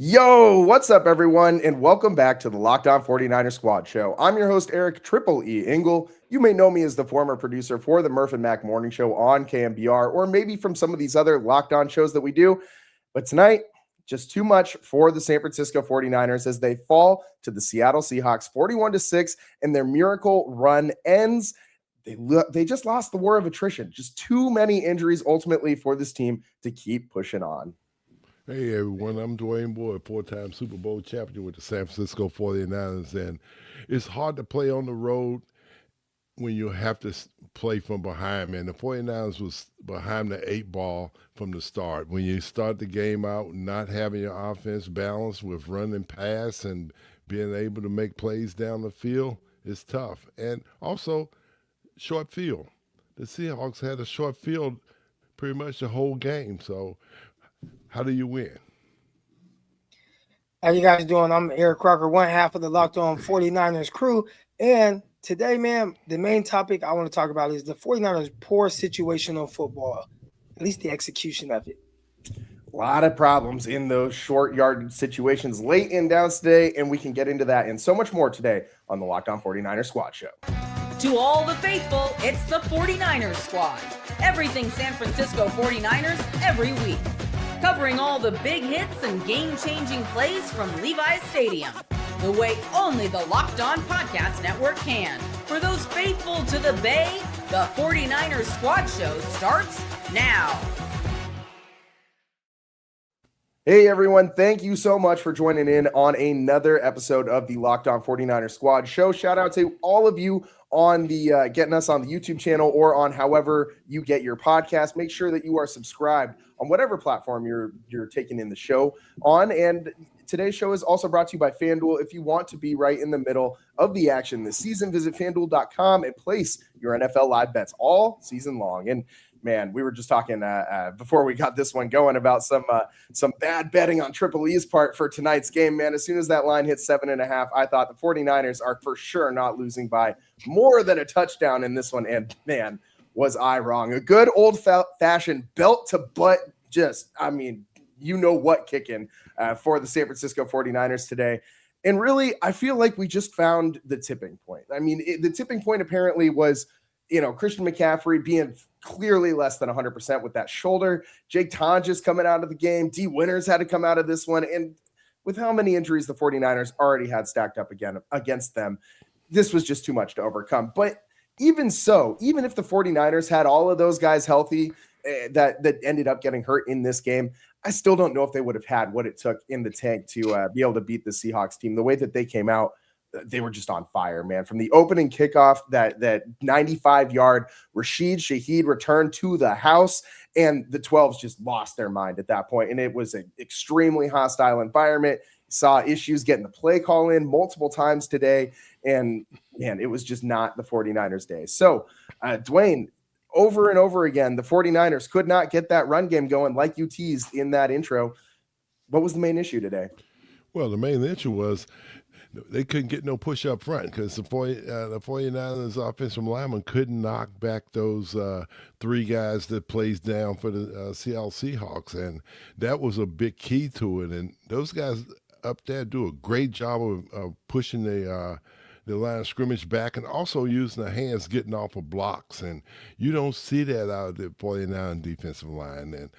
Yo, what's up, everyone, and welcome back to the Locked On 49ers Squad Show. I'm your host, Eric Triple E Engel. You may know me as the former producer for the Murph and Mac Morning Show on KMBR, or maybe from some of these other Locked On shows that we do. But tonight, just too much for the San Francisco 49ers as they fall to the Seattle Seahawks 41-6, and their miracle run ends. They just lost the war of attrition. Just too many injuries ultimately for this team to keep pushing on. Hey everyone, I'm Dwayne Boyd, four-time Super Bowl champion with the San Francisco 49ers, and it's hard to play on the road when you have to play from behind, man. The 49ers was behind the 8 ball from the start. When you start the game out not having your offense balanced with run and pass and being able to make plays down the field, it's tough. And also, short field. The Seahawks had a short field pretty much the whole game, so how do you win? How you guys doing? I'm Eric Crocker, one half of the Locked On 49ers crew. And today, man, the main topic I want to talk about is the 49ers' poor situational football, at least the execution of it. A lot of problems in those short yard situations late in downs today, and we can get into that and so much more today on the Locked On 49ers Squad Show. To all the faithful, it's the 49ers Squad. Everything San Francisco 49ers every week. Covering all the big hits and game-changing plays from Levi's Stadium. The way only the Locked On Podcast Network can. For those faithful to the Bay, the 49ers Squad Show starts now. Hey everyone, thank you so much for joining in on another episode of the Locked On 49ers Squad Show. Shout out to all of you on the getting us on the YouTube channel or on however you get your podcast. Make sure that you are subscribed on whatever platform you're taking in the show on. And today's show is also brought to you by FanDuel. If you want to be right in the middle of the action this season, visit FanDuel.com and place your NFL live bets all season long. And man, we were just talking before we got this one going about some bad betting on Triple E's part for tonight's game, man. As soon as that line hit 7.5, I thought the 49ers are for sure not losing by more than a touchdown in this one. And man, was I wrong. A good old-fashioned belt-to-butt, you know what kicking for the San Francisco 49ers today. And really, I feel like we just found the tipping point. I mean, the tipping point apparently was, Christian McCaffrey being clearly less than 100% with that shoulder. Jake Tonjes coming out of the game. D. Winters had to come out of this one. And with how many injuries the 49ers already had stacked up again against them, this was just too much to overcome. But even so, even if the 49ers had all of those guys healthy that ended up getting hurt in this game, I still don't know if they would have had what it took in the tank to be able to beat the Seahawks team. The way that they came out, they were just on fire, man. From the opening kickoff, that 95-yard Rashid Shaheed return to the house, and the 12s just lost their mind at that point. And it was an extremely hostile environment. Saw issues getting the play call in multiple times today. And man, it was just not the 49ers day. So Dwayne, over and over again, the 49ers could not get that run game going like you teased in that intro. What was the main issue today? Well, the main issue was they couldn't get no push up front because the 49ers offensive lineman couldn't knock back those 3 guys that plays down for the Seattle Seahawks. And that was a big key to it. And those guys up there do a great job of pushing the line of scrimmage back and also using their hands getting off of blocks. And you don't see that out of the 49 defensive line. And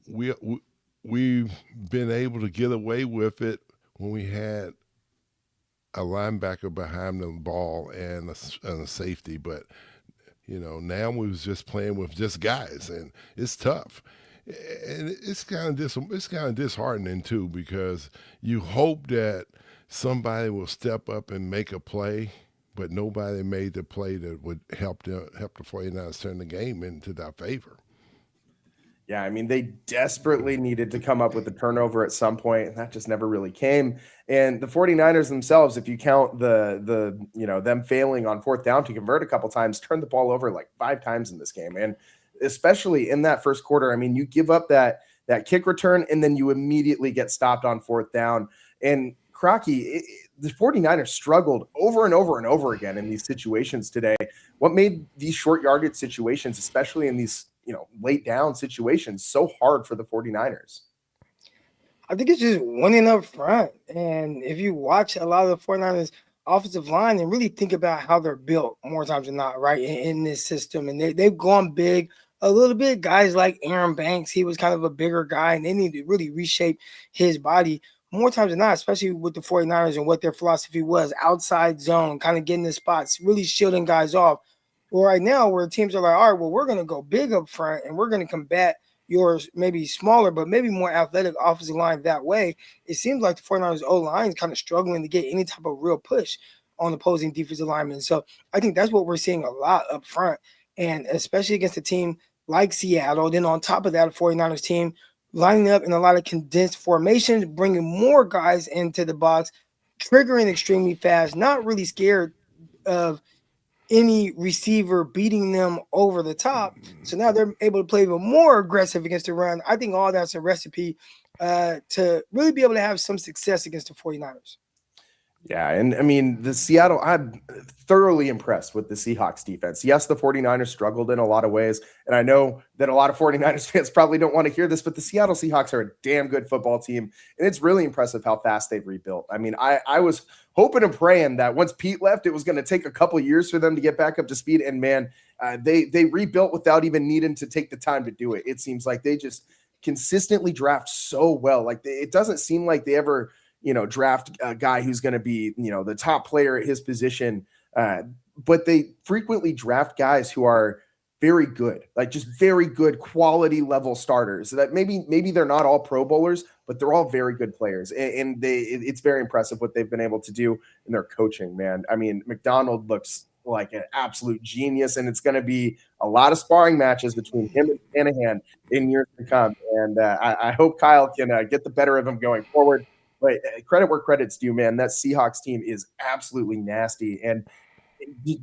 we've been able to get away with it when we had a linebacker behind the ball and a safety. But, now we was just playing with just guys, and it's tough. And it's kind of disheartening, too, because you hope that somebody will step up and make a play, but nobody made the play that would help the 49ers turn the game into their favor. Yeah, I mean, they desperately needed to come up with a turnover at some point, and that just never really came. And the 49ers themselves, if you count them failing on 4th down to convert a couple times, turned the ball over like 5 times in this game. And especially in that first quarter, I mean, you give up that kick return, and then you immediately get stopped on 4th down. And Crocky, the 49ers struggled over and over and over again in these situations today. What made these short yardage situations, especially in these late down situations, so hard for the 49ers? I think it's just winning up front. And if you watch a lot of the 49ers offensive line and really think about how they're built more times than not, right, in this system. And they've gone big a little bit. Guys like Aaron Banks, he was kind of a bigger guy, and they need to really reshape his body more times than not, especially with the 49ers and what their philosophy was, outside zone, kind of getting the spots, really shielding guys off. Well, right now, where teams are like, all right, well, we're going to go big up front and we're going to combat yours maybe smaller, but maybe more athletic offensive line that way. It seems like the 49ers O-line is kind of struggling to get any type of real push on opposing defensive linemen. So I think that's what we're seeing a lot up front, and especially against a team like Seattle. Then on top of that, a 49ers team lining up in a lot of condensed formations, bringing more guys into the box, triggering extremely fast, not really scared of any receiver beating them over the top. So now they're able to play even more aggressive against the run. I think all that's a recipe to really be able to have some success against the 49ers. Yeah, and I mean, I'm thoroughly impressed with the Seahawks defense. Yes, the 49ers struggled in a lot of ways, and I know that a lot of 49ers fans probably don't want to hear this, but the Seattle Seahawks are a damn good football team, and it's really impressive how fast they've rebuilt. I mean, I was hoping and praying that once Pete left, it was going to take a couple of years for them to get back up to speed, and man, they rebuilt without even needing to take the time to do it. It seems like they just consistently draft so well. Like, it doesn't seem like they ever draft a guy who's going to be, the top player at his position. But they frequently draft guys who are very good, like just very good quality level starters. That maybe they're not all Pro Bowlers, but they're all very good players. And it's very impressive what they've been able to do in their coaching, man. I mean, McDonald looks like an absolute genius, and it's going to be a lot of sparring matches between him and Shanahan in years to come. And I hope Kyle can get the better of him going forward. But credit where credit's due, man. That Seahawks team is absolutely nasty, and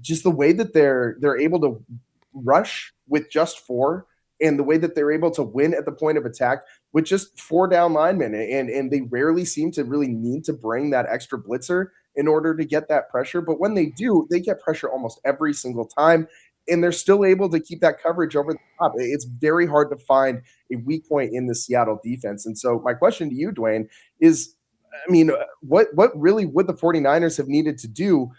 just the way that they're able to rush with just 4, and the way that they're able to win at the point of attack with just 4 down linemen, and they rarely seem to really need to bring that extra blitzer in order to get that pressure. But when they do, they get pressure almost every single time, and they're still able to keep that coverage over the top. It's very hard to find a weak point in the Seattle defense. And so my question to you, Dwayne, is, I mean, what really would the 49ers have needed to do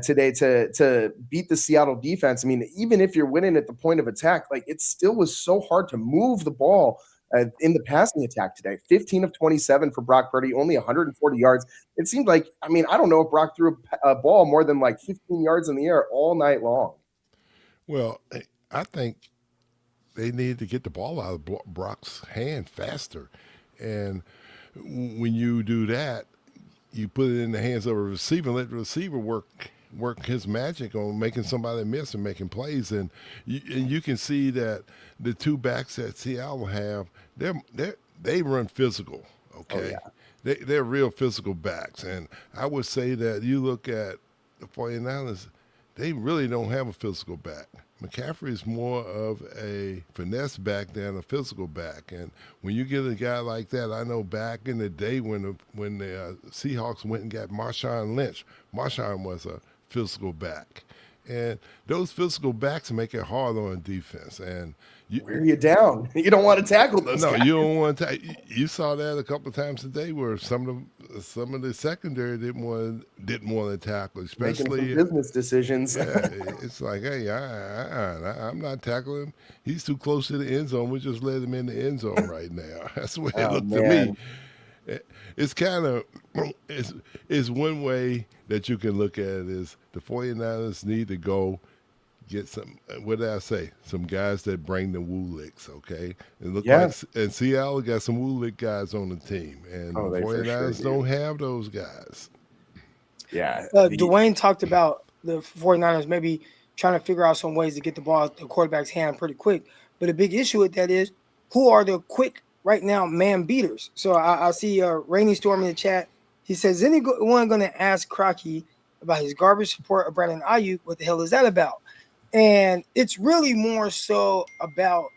today to beat the Seattle defense? I mean, even if you're winning at the point of attack, like, it still was so hard to move the ball in the passing attack today. 15 of 27 for Brock Purdy, only 140 yards. It seemed like, I mean, I don't know if Brock threw a ball more than like 15 yards in the air all night long. Well, I think they needed to get the ball out of Brock's hand faster. And when you do that, you put it in the hands of a receiver and let the receiver work his magic on making somebody miss and making plays. And you can see that the 2 backs that Seattle have, they run physical, okay? Oh, yeah. They're real physical backs. And I would say that you look at the 49ers, they really don't have a physical back. McCaffrey is more of a finesse back than a physical back. And when you get a guy like that, I know back in the day when the Seahawks went and got Marshawn Lynch, Marshawn was a physical back. And those physical backs make it hard on defense. And wear you down. You don't want to tackle those guys. You don't want to. You saw that a couple of times today where some of the secondary didn't want to tackle, especially making some business decisions. Yeah, it's like, hey, I'm not tackling him. He's too close to the end zone. We just let him in the end zone right now. That's the way it looked to me. It's kind of it's one way that you can look at it is the 49ers need to go get some, what did I say? Some guys that bring the woo licks, okay? It looked like, and Seattle got some woo lick guys on the team, and the 49ers don't have those guys. Yeah. Dwayne talked about the 49ers maybe trying to figure out some ways to get the ball at the quarterback's hand pretty quick. But a big issue with that is, who are the quick right now man beaters? So I see Rainy Storm in the chat. He says, is anyone going to ask Crocky about his garbage support of Brandon Aiyuk? What the hell is that about? And it's really more so about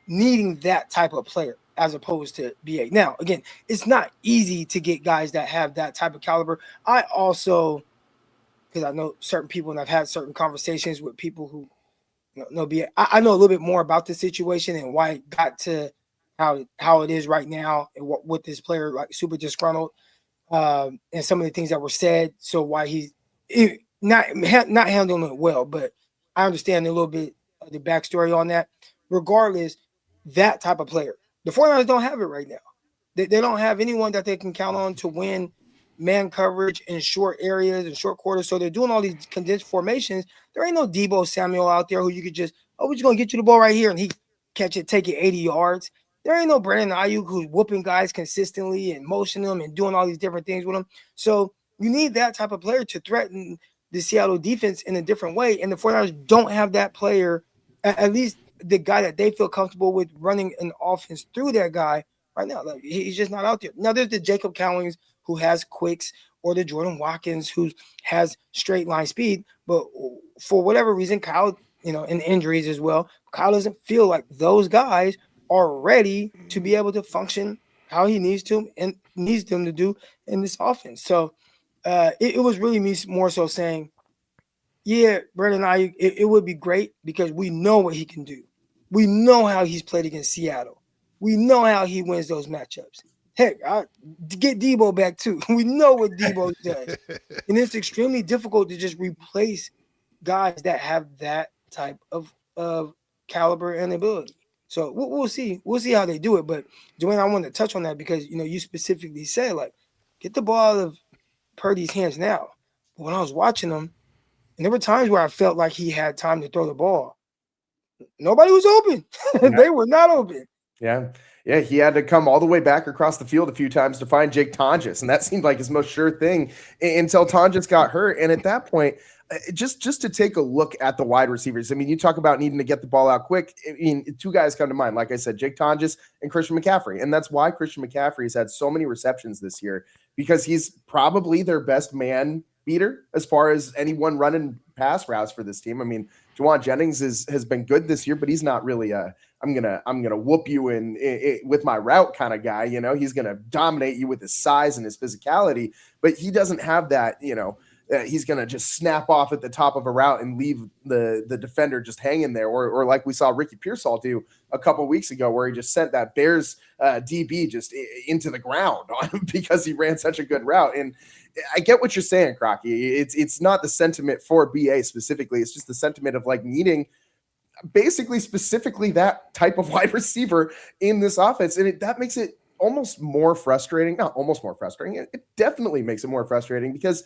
needing that type of player as opposed to BA. Now, again, it's not easy to get guys that have that type of caliber. I also, because I know certain people and I've had certain conversations with people who know BA, I know a little bit more about the situation and why it got to how it is right now and what with this player like super disgruntled and some of the things that were said. So why he's not handling it well, but I understand a little bit of the backstory on that. Regardless, that type of player, the 49ers don't have it right now. They don't have anyone that they can count on to win man coverage in short areas and short quarters. So they're doing all these condensed formations. There ain't no Deebo Samuel out there who you could just, we're just going to get you the ball right here and he catch it, take it 80 yards. There ain't no Brandon Aiyuk who's whooping guys consistently and motioning them and doing all these different things with them. So you need that type of player to threaten the Seattle defense in a different way. And the 49ers don't have that player, at least the guy that they feel comfortable with running an offense through that guy right now. Like, he's just not out there. Now there's the Jacob Cowlings who has quicks, or the Jordan Watkins who has straight line speed. But for whatever reason, Kyle, and injuries as well, Kyle doesn't feel like those guys are ready to be able to function how he needs them to do in this offense. So it was really me more so saying, yeah, Brandon Aiyuk, it would be great because we know what he can do. We know how he's played against Seattle. We know how he wins those matchups. Heck, get Deebo back too. We know what Deebo does. And it's extremely difficult to just replace guys that have that type of caliber and ability. So we'll see. We'll see how they do it. But Dwayne, I wanted to touch on that because you specifically said like get the ball out of Purdy's hands now. But when I was watching him, and there were times where I felt like he had time to throw the ball. Nobody was open. Yeah. They were not open. Yeah. Yeah, he had to come all the way back across the field a few times to find Jake Tonjes, and that seemed like his most sure thing until Tonjes got hurt. And at that point, just to take a look at the wide receivers, I mean, you talk about needing to get the ball out quick. I mean, two guys come to mind, like I said, Jake Tonjes and Christian McCaffrey, and that's why Christian McCaffrey has had so many receptions this year, because he's probably their best man beater as far as anyone running pass routes for this team. I mean, Juwan Jennings has been good this year, but he's not really a I'm gonna whoop you in with my route kind of guy. He's gonna dominate you with his size and his physicality, but he doesn't have that. He's gonna just snap off at the top of a route and leave the defender just hanging there, or like we saw Ricky Pearsall do a couple weeks ago, where he just sent that Bears DB just into the ground on him because he ran such a good route. And I get what you're saying, Crocky. It's not the sentiment for BA specifically. It's just the sentiment of like needing basically specifically that type of wide receiver in this offense. And that makes it almost more frustrating. Not almost more frustrating. It definitely makes it more frustrating because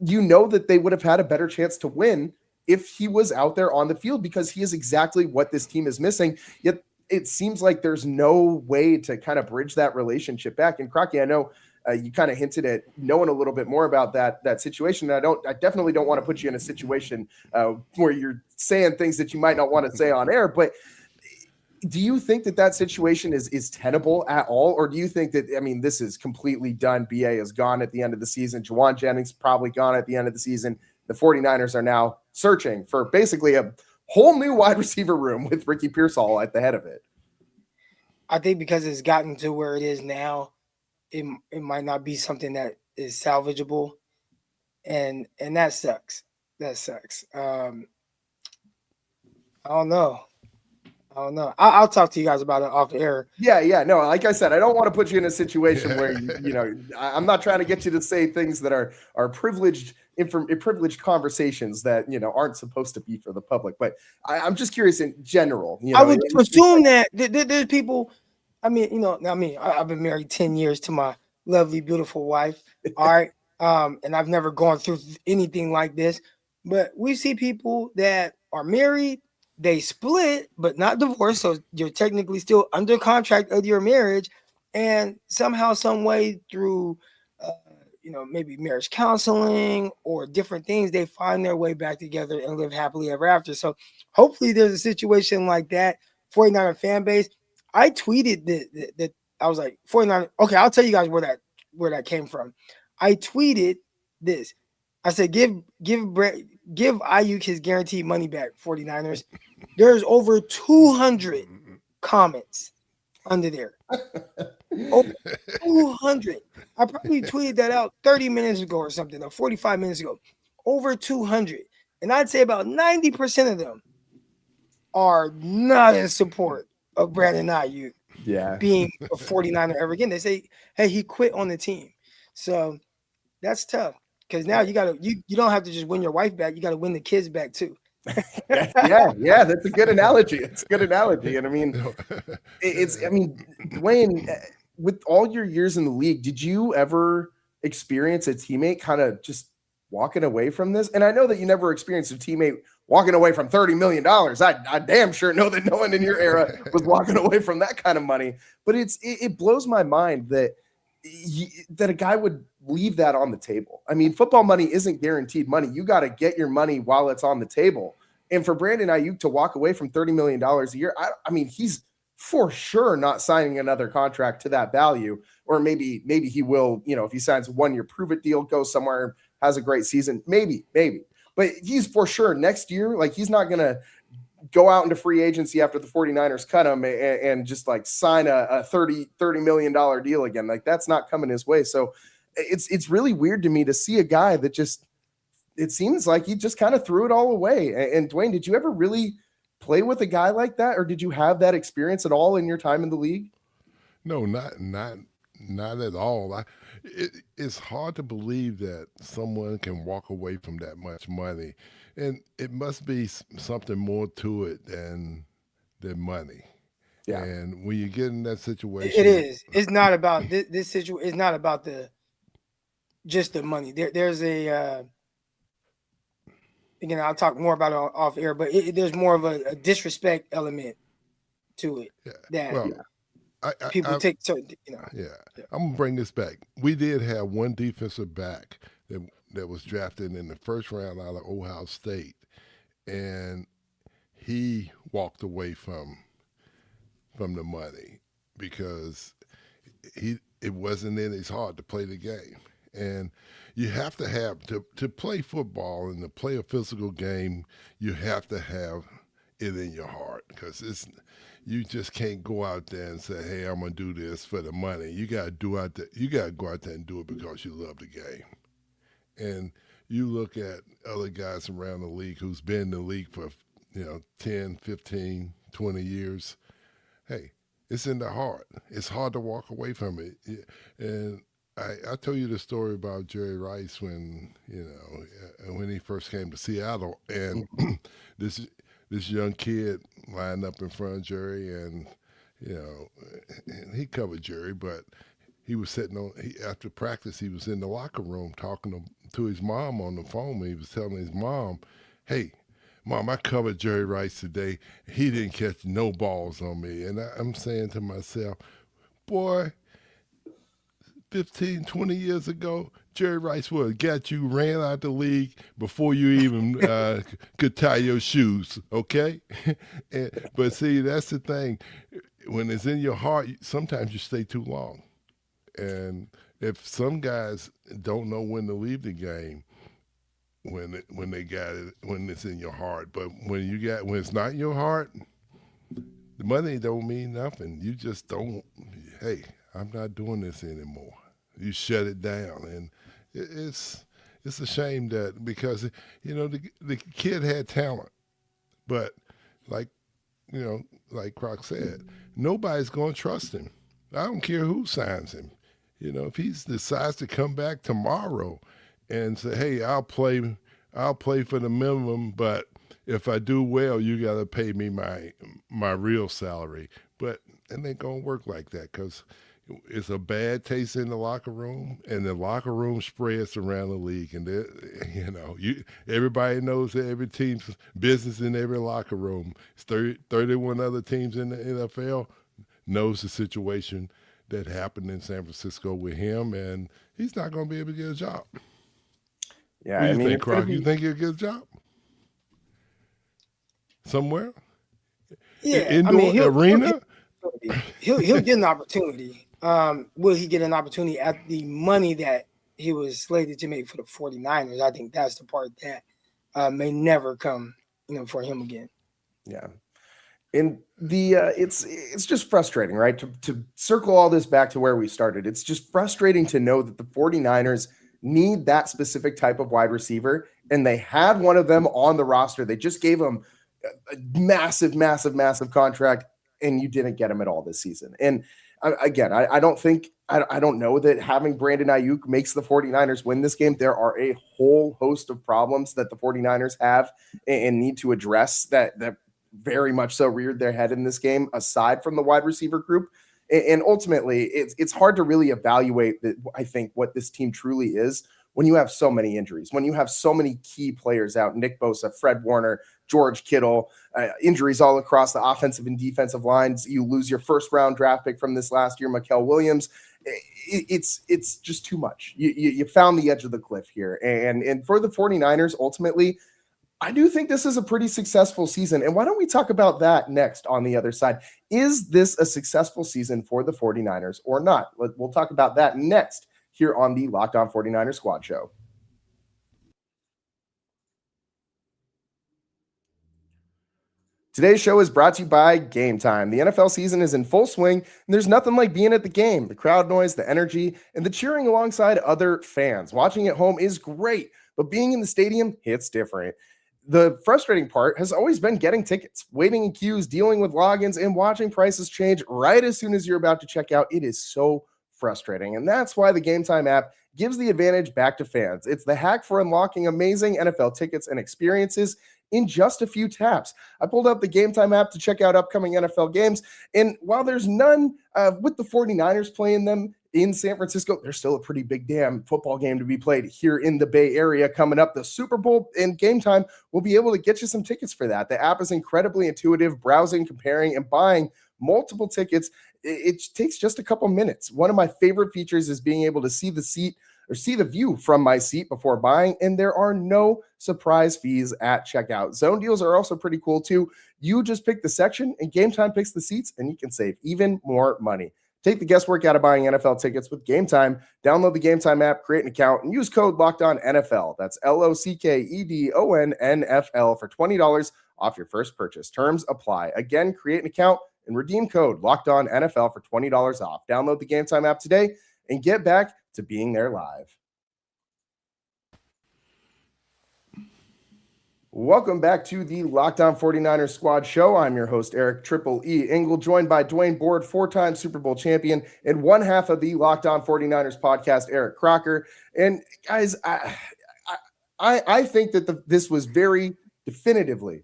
that they would have had a better chance to win if he was out there on the field, because he is exactly what this team is missing. Yet it seems like there's no way to kind of bridge that relationship back. And Crocky, I know you kind of hinted at knowing a little bit more about that situation. And I definitely don't want to put you in a situation where you're saying things that you might not want to say on air, but do you think that situation is tenable at all? Or do you think that, this is completely done? BA is gone at the end of the season. Juwan Jennings probably gone at the end of the season. The 49ers are now searching for basically a whole new wide receiver room with Ricky Pearsall at the head of it. I think because it's gotten to where it is now, it might not be something that is salvageable. And that sucks. That sucks. I don't know. I'll talk to you guys about it off the air. Yeah. No, like I said, I don't want to put you in a situation where I'm not trying to get you to say things that are privileged conversations that aren't supposed to be for the public. But I'm just curious in general. I would assume that there's people. I've been married 10 years to my lovely, beautiful wife. All right, and I've never gone through anything like this. But we see people that are married. They split, but not divorced. So you're technically still under contract of your marriage. And somehow, some way through, maybe marriage counseling or different things, they find their way back together and live happily ever after. So hopefully there's a situation like that. 49er fan base. I tweeted that I was like, 49. Okay, I'll tell you guys where that came from. I tweeted this. I said, give Aiyuk his guaranteed money back, 49ers. There's over 200 comments under there. Over 200. I probably tweeted that out 30 minutes ago or something, or 45 minutes ago. Over 200. And I'd say about 90% of them are not in support of Brandon Aiyuk. being a 49er ever again. They say, hey, he quit on the team. So that's tough because now you don't have to just win your wife back. You got to win the kids back too. yeah, that's a good analogy. It's a good analogy. And I mean, Dwayne, with all your years in the league, did you ever experience a teammate kind of just walking away from this? And I know that you never experienced a teammate walking away from $30 million. I damn sure know that no one in your era was walking away from that kind of money. But it blows my mind that that a guy would leave that on the table. I mean, football money isn't guaranteed money. You got to get your money while it's on the table. And for Brandon Aiyuk to walk away from $30 million a year, I mean, he's for sure not signing another contract to that value. Or maybe he will, if he signs a 1-year prove-it deal, goes somewhere, has a great season, maybe. But he's for sure next year, like he's not going to go out into free agency after the 49ers cut him and just like sign a $30 million deal again. Like that's not coming his way. So it's really weird to me to see a guy that just, it seems like he just kind of threw it all away. And Dwayne, did you ever really play with a guy like that? Or did you have that experience at all in your time in the league? No, not at all. It's hard to believe that someone can walk away from that much money. And it must be something more to it than money. Yeah. And when you get in that situation, it is. It's not about this situation. It's not about just the money. There's a again. I'll talk more about it off air, but there's more of a disrespect element to it. People take certain. Yeah, I'm gonna bring this back. We did have one defensive back that was drafted in the first round out of Ohio State, and he walked away from the money because it wasn't in his heart to play the game. And you have to have to play football and to play a physical game, you have to have it in your heart because you just can't go out there and say, hey, I'm gonna do this for the money. You gotta go out there and do it because you love the game. And you look at other guys around the league who's been in the league for 10, 15, 20 years. Hey, it's in their heart. It's hard to walk away from it. And I told you the story about Jerry Rice when he first came to Seattle, and this young kid lined up in front of Jerry, and and he covered Jerry, but he was after practice. He was in the locker room talking to his mom on the phone. And he was telling his mom, "Hey, Mom, I covered Jerry Rice today. He didn't catch no balls on me." And I'm saying to myself, boy, 15, 20 years ago, Jerry Rice would have got you, ran out the league before you even could tie your shoes, okay? But see, that's the thing. When it's in your heart, sometimes you stay too long. And if some guys don't know when to leave the game, when it's in your heart, but when it's not in your heart, the money don't mean nothing. You just don't. Hey, I'm not doing this anymore. You shut it down, and it's a shame that because the kid had talent, but like Croc said, nobody's going to trust him. I don't care who signs him. If he decides to come back tomorrow and say, "Hey, I'll play for the minimum, but if I do well, you got to pay me my real salary." But it ain't gonna work like that because it's a bad taste in the locker room, and the locker room spreads around the league, and everybody knows that every team's business in every locker room. It's 31 other teams in the NFL knows the situation that happened in San Francisco with him, and he's not going to be able to get a job. Yeah, what do you think, Croc? You think he'll get a job somewhere? Yeah, indoor arena. He'll get an opportunity. Will he get an opportunity at the money that he was slated to make for the 49ers? I think that's the part that may never come, for him again. Yeah. And it's just frustrating, right? To circle all this back to where we started. It's just frustrating to know that the 49ers need that specific type of wide receiver, and they had one of them on the roster. They just gave him a massive, massive, massive contract and you didn't get him at all this season. And again, I don't know that having Brandon Aiyuk makes the 49ers win this game. There are a whole host of problems that the 49ers have and need to address that very much so reared their head in this game, aside from the wide receiver group. And ultimately, it's hard to really evaluate I think what this team truly is when you have so many injuries, when you have so many key players out, Nick Bosa, Fred Warner, George Kittle, injuries all across the offensive and defensive lines. You lose your first-round draft pick from this last year, Mykal Williams. It's just too much. You found the edge of the cliff here. And for the 49ers, ultimately, I do think this is a pretty successful season. And why don't we talk about that next on the other side? Is this a successful season for the 49ers or not? We'll talk about that next here on the Locked On 49ers Squad Show. Today's show is brought to you by Gametime. The NFL season is in full swing, and there's nothing like being at the game. The crowd noise, the energy, and the cheering alongside other fans. Watching at home is great, but being in the stadium hits different. The frustrating part has always been getting tickets, waiting in queues, dealing with logins, and watching prices change right as soon as you're about to check out. It is so frustrating, and that's why the Gametime app gives the advantage back to fans. It's the hack for unlocking amazing NFL tickets and experiences in just a few taps. I pulled up the Gametime app to check out upcoming NFL games, and while there's none with the 49ers playing them in San Francisco, there's still a pretty big damn football game to be played here in the Bay Area coming up, the Super Bowl, and Gametime will be able to get you some tickets for that. The app is incredibly intuitive, browsing, comparing, and buying multiple tickets. It takes just a couple minutes. One of my favorite features is being able to see the seat or see the view from my seat before buying, and there are no surprise fees at checkout. Zone deals are also pretty cool too. You just pick the section and Gametime picks the seats, and you can save even more money. Take the guesswork out of buying NFL tickets with Gametime. Download the Gametime app, create an account, and use code LOCKEDONNFL. That's LOCKEDONNFL for $20 off your first purchase. Terms apply. Again, create an account and redeem code LOCKEDONNFL for $20 off. Download the Gametime app today and get back to being there live. Welcome back to the Locked On 49ers Squad Show. I'm your host, Eric Triple E Engel, joined by Dwayne Board, four-time Super Bowl champion, and one half of the Locked On 49ers podcast, Eric Crocker. And guys, I think that this was very definitively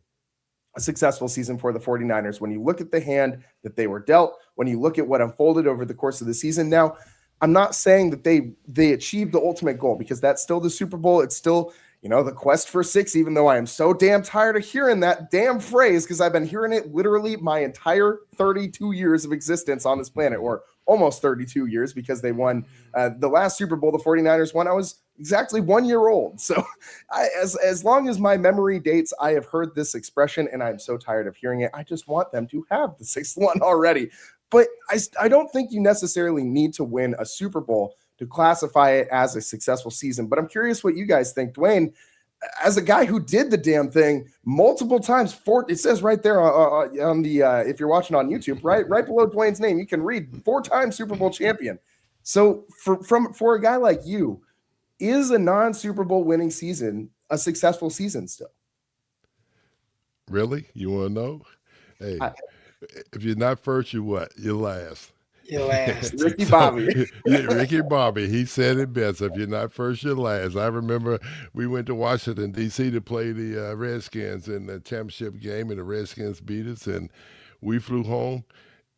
a successful season for the 49ers when you look at the hand that they were dealt, when you look at what unfolded over the course of the season. Now, I'm not saying that they achieved the ultimate goal, because that's still the Super Bowl. It's still, the quest for 6, even though I am so damn tired of hearing that damn phrase, because I've been hearing it literally my entire 32 years of existence on this planet, or almost 32 years, because they won the last Super Bowl the 49ers won. I was exactly 1 year old. So as long as my memory dates, I have heard this expression, and I'm so tired of hearing it. I just want them to have the 6th one already. But I don't think you necessarily need to win a Super Bowl to classify it as a successful season. But I'm curious what you guys think. Dwayne, as a guy who did the damn thing multiple times, it says right there on the if you're watching on YouTube, right below Dwayne's name, you can read 4-time Super Bowl champion. So for a guy like you, is a non-Super Bowl winning season a successful season still? Really? You want to know? Hey, if you're not first, you're what? You're last. You're last. Ricky Bobby. Ricky Bobby, he said it best. If you're not first, you're last. I remember we went to Washington, D.C. to play the Redskins in the championship game, and the Redskins beat us, and we flew home,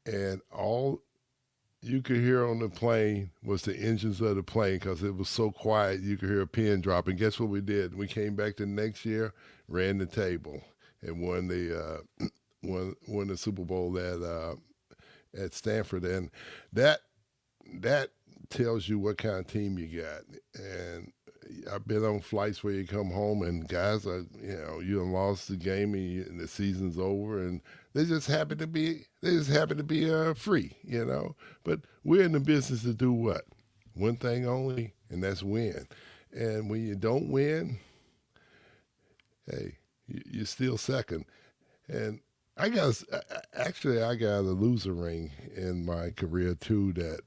and all you could hear on the plane was the engines of the plane, because it was so quiet you could hear a pin drop. And guess what we did? We came back the next year, ran the table, and won the won the Super Bowl at Stanford. And that tells you what kind of team you got. And I've been on flights where you come home and guys are, you done lost the game and the season's over, and they just happen to be free, But we're in the business to do what? One thing only, and that's win. And when you don't win, hey, you're still second. And I got a loser ring in my career too that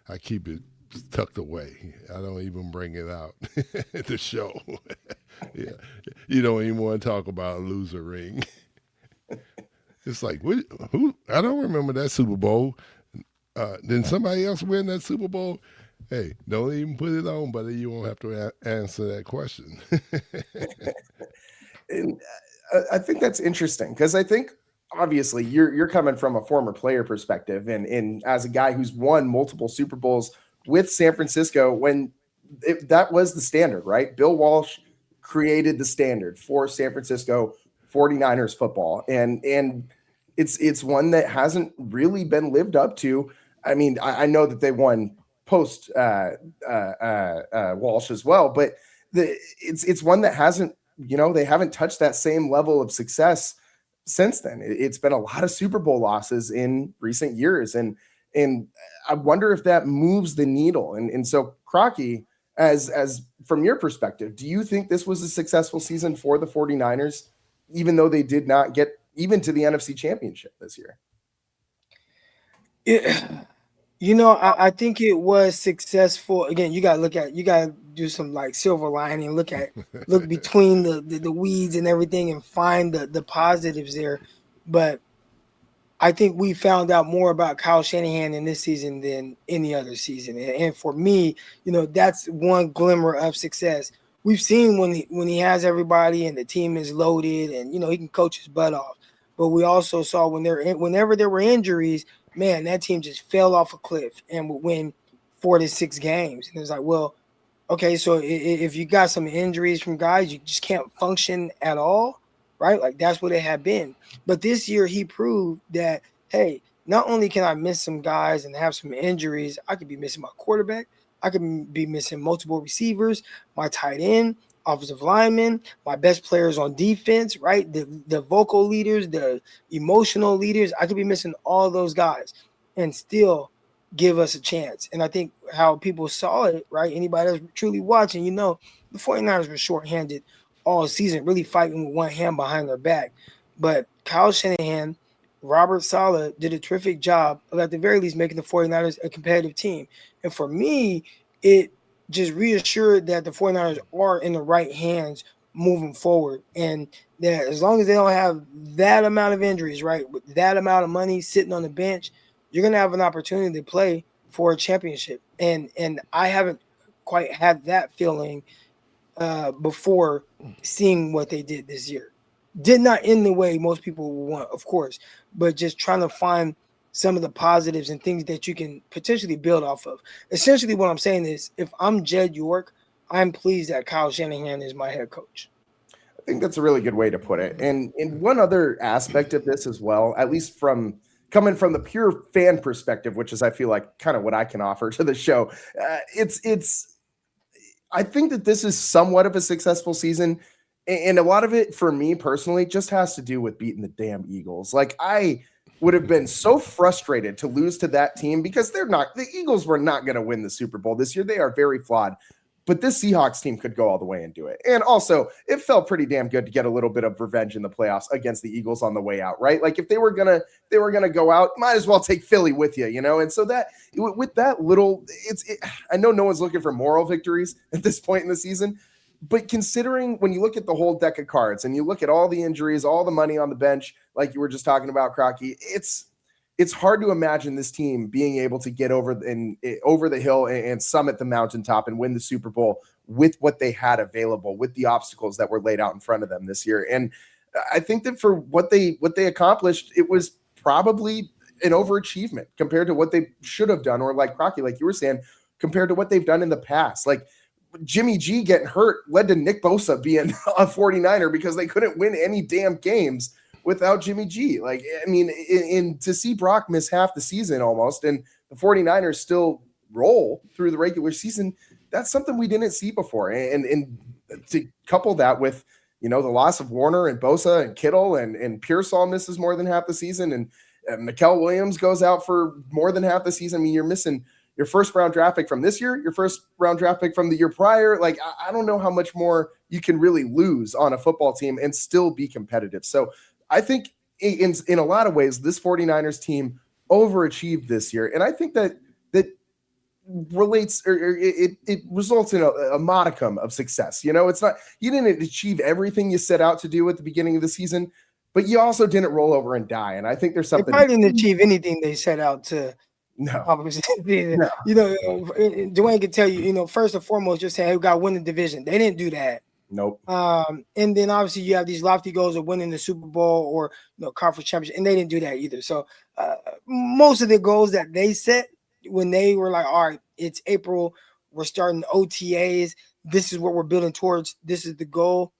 I keep it tucked away. I don't even bring it out at the show. Yeah, you don't even want to talk about a loser ring. It's like, who? I don't remember that Super Bowl. Didn't somebody else win that Super Bowl? Hey, don't even put it on, buddy. You won't have to answer that question. And I think that's interesting because I think obviously you're coming from a former player perspective and as a guy who's won multiple Super Bowls with San Francisco when that was the standard, right? Bill Walsh created the standard for San Francisco 49ers football. And it's one that hasn't really been lived up to. I mean, I know that they won post Walsh as well, but it's one that hasn't, they haven't touched that same level of success since then. It's been a lot of Super Bowl losses in recent years. And I wonder if that moves the needle. And so Crocky, as from your perspective, do you think this was a successful season for the 49ers, even though they did not get even to the NFC Championship this year? I think it was successful. Again, you gotta do some like silver lining, look between the weeds and everything and find the positives there. But I think we found out more about Kyle Shanahan in this season than any other season. And for me, that's one glimmer of success. We've seen when he has everybody and the team is loaded and, he can coach his butt off. But we also saw whenever there were injuries, man, that team just fell off a cliff and would win 4 to 6 games. And it's like, well, okay, so if you got some injuries from guys, you just can't function at all, right? Like that's what it had been. But this year he proved that, hey, not only can I miss some guys and have some injuries, I could be missing my quarterback. I could be missing multiple receivers, my tight end, offensive linemen, my best players on defense, right? The vocal leaders, the emotional leaders. I could be missing all those guys and still give us a chance. And I think how people saw it, right? Anybody that's truly watching, the 49ers were shorthanded all season, really fighting with one hand behind their back. But Kyle Shanahan, Robert Saleh did a terrific job of at the very least making the 49ers a competitive team. And for me, it just reassured that the 49ers are in the right hands moving forward. And that as long as they don't have that amount of injuries, right, with that amount of money sitting on the bench, you're going to have an opportunity to play for a championship. And I haven't quite had that feeling before seeing what they did this year. Did not end the way most people would want, of course, but just trying to find some of the positives and things that you can potentially build off of. Essentially what I'm saying is if I'm Jed York, I'm pleased that Kyle Shanahan is my head coach. I think that's a really good way to put it. And in one other aspect of this as well, at least coming from the pure fan perspective, which is I feel like kind of what I can offer to the show, I think that this is somewhat of a successful season. And a lot of it for me personally just has to do with beating the damn Eagles. Like I would have been so frustrated to lose to that team because the Eagles were not going to win the Super Bowl this year. They are very flawed, but this Seahawks team could go all the way and do it. And also it felt pretty damn good to get a little bit of revenge in the playoffs against the Eagles on the way out, right? Like if they were going to go out, might as well take Philly with you, And so that with that little, I know no one's looking for moral victories at this point in the season, but considering when you look at the whole deck of cards and you look at all the injuries, all the money on the bench, like you were just talking about, Crocky, it's hard to imagine this team being able to get over the hill and summit the mountaintop and win the Super Bowl with what they had available, with the obstacles that were laid out in front of them this year. And I think that for what they accomplished, it was probably an overachievement compared to what they should have done, or like Crocky, like you were saying, compared to what they've done in the past. Like Jimmy G getting hurt led to Nick Bosa being a 49er because they couldn't win any damn games without Jimmy G. Like, I mean, to see Brock miss half the season almost and the 49ers still roll through the regular season, that's something we didn't see before. And to couple that with, the loss of Warner and Bosa and Kittle and Pearsall misses more than half the season and Mikael Williams goes out for more than half the season. I mean, you're missing your first round draft pick from this year, your first round draft pick from the year prior. Like, I don't know how much more you can really lose on a football team and still be competitive. So I think in a lot of ways, this 49ers team overachieved this year. And I think that relates or it results in a modicum of success. It's not, you didn't achieve everything you set out to do at the beginning of the season, but you also didn't roll over and die. And I think there's They something. probably didn't achieve anything they set out to. No. No. Dwayne can tell you, first and foremost, just saying, we got to win the division. They didn't do that. Nope. And then obviously you have these lofty goals of winning the Super Bowl or conference championship, and they didn't do that either. So most of the goals that they set when they were like, all right, it's April, we're starting OTAs, this is what we're building towards, this is the goal.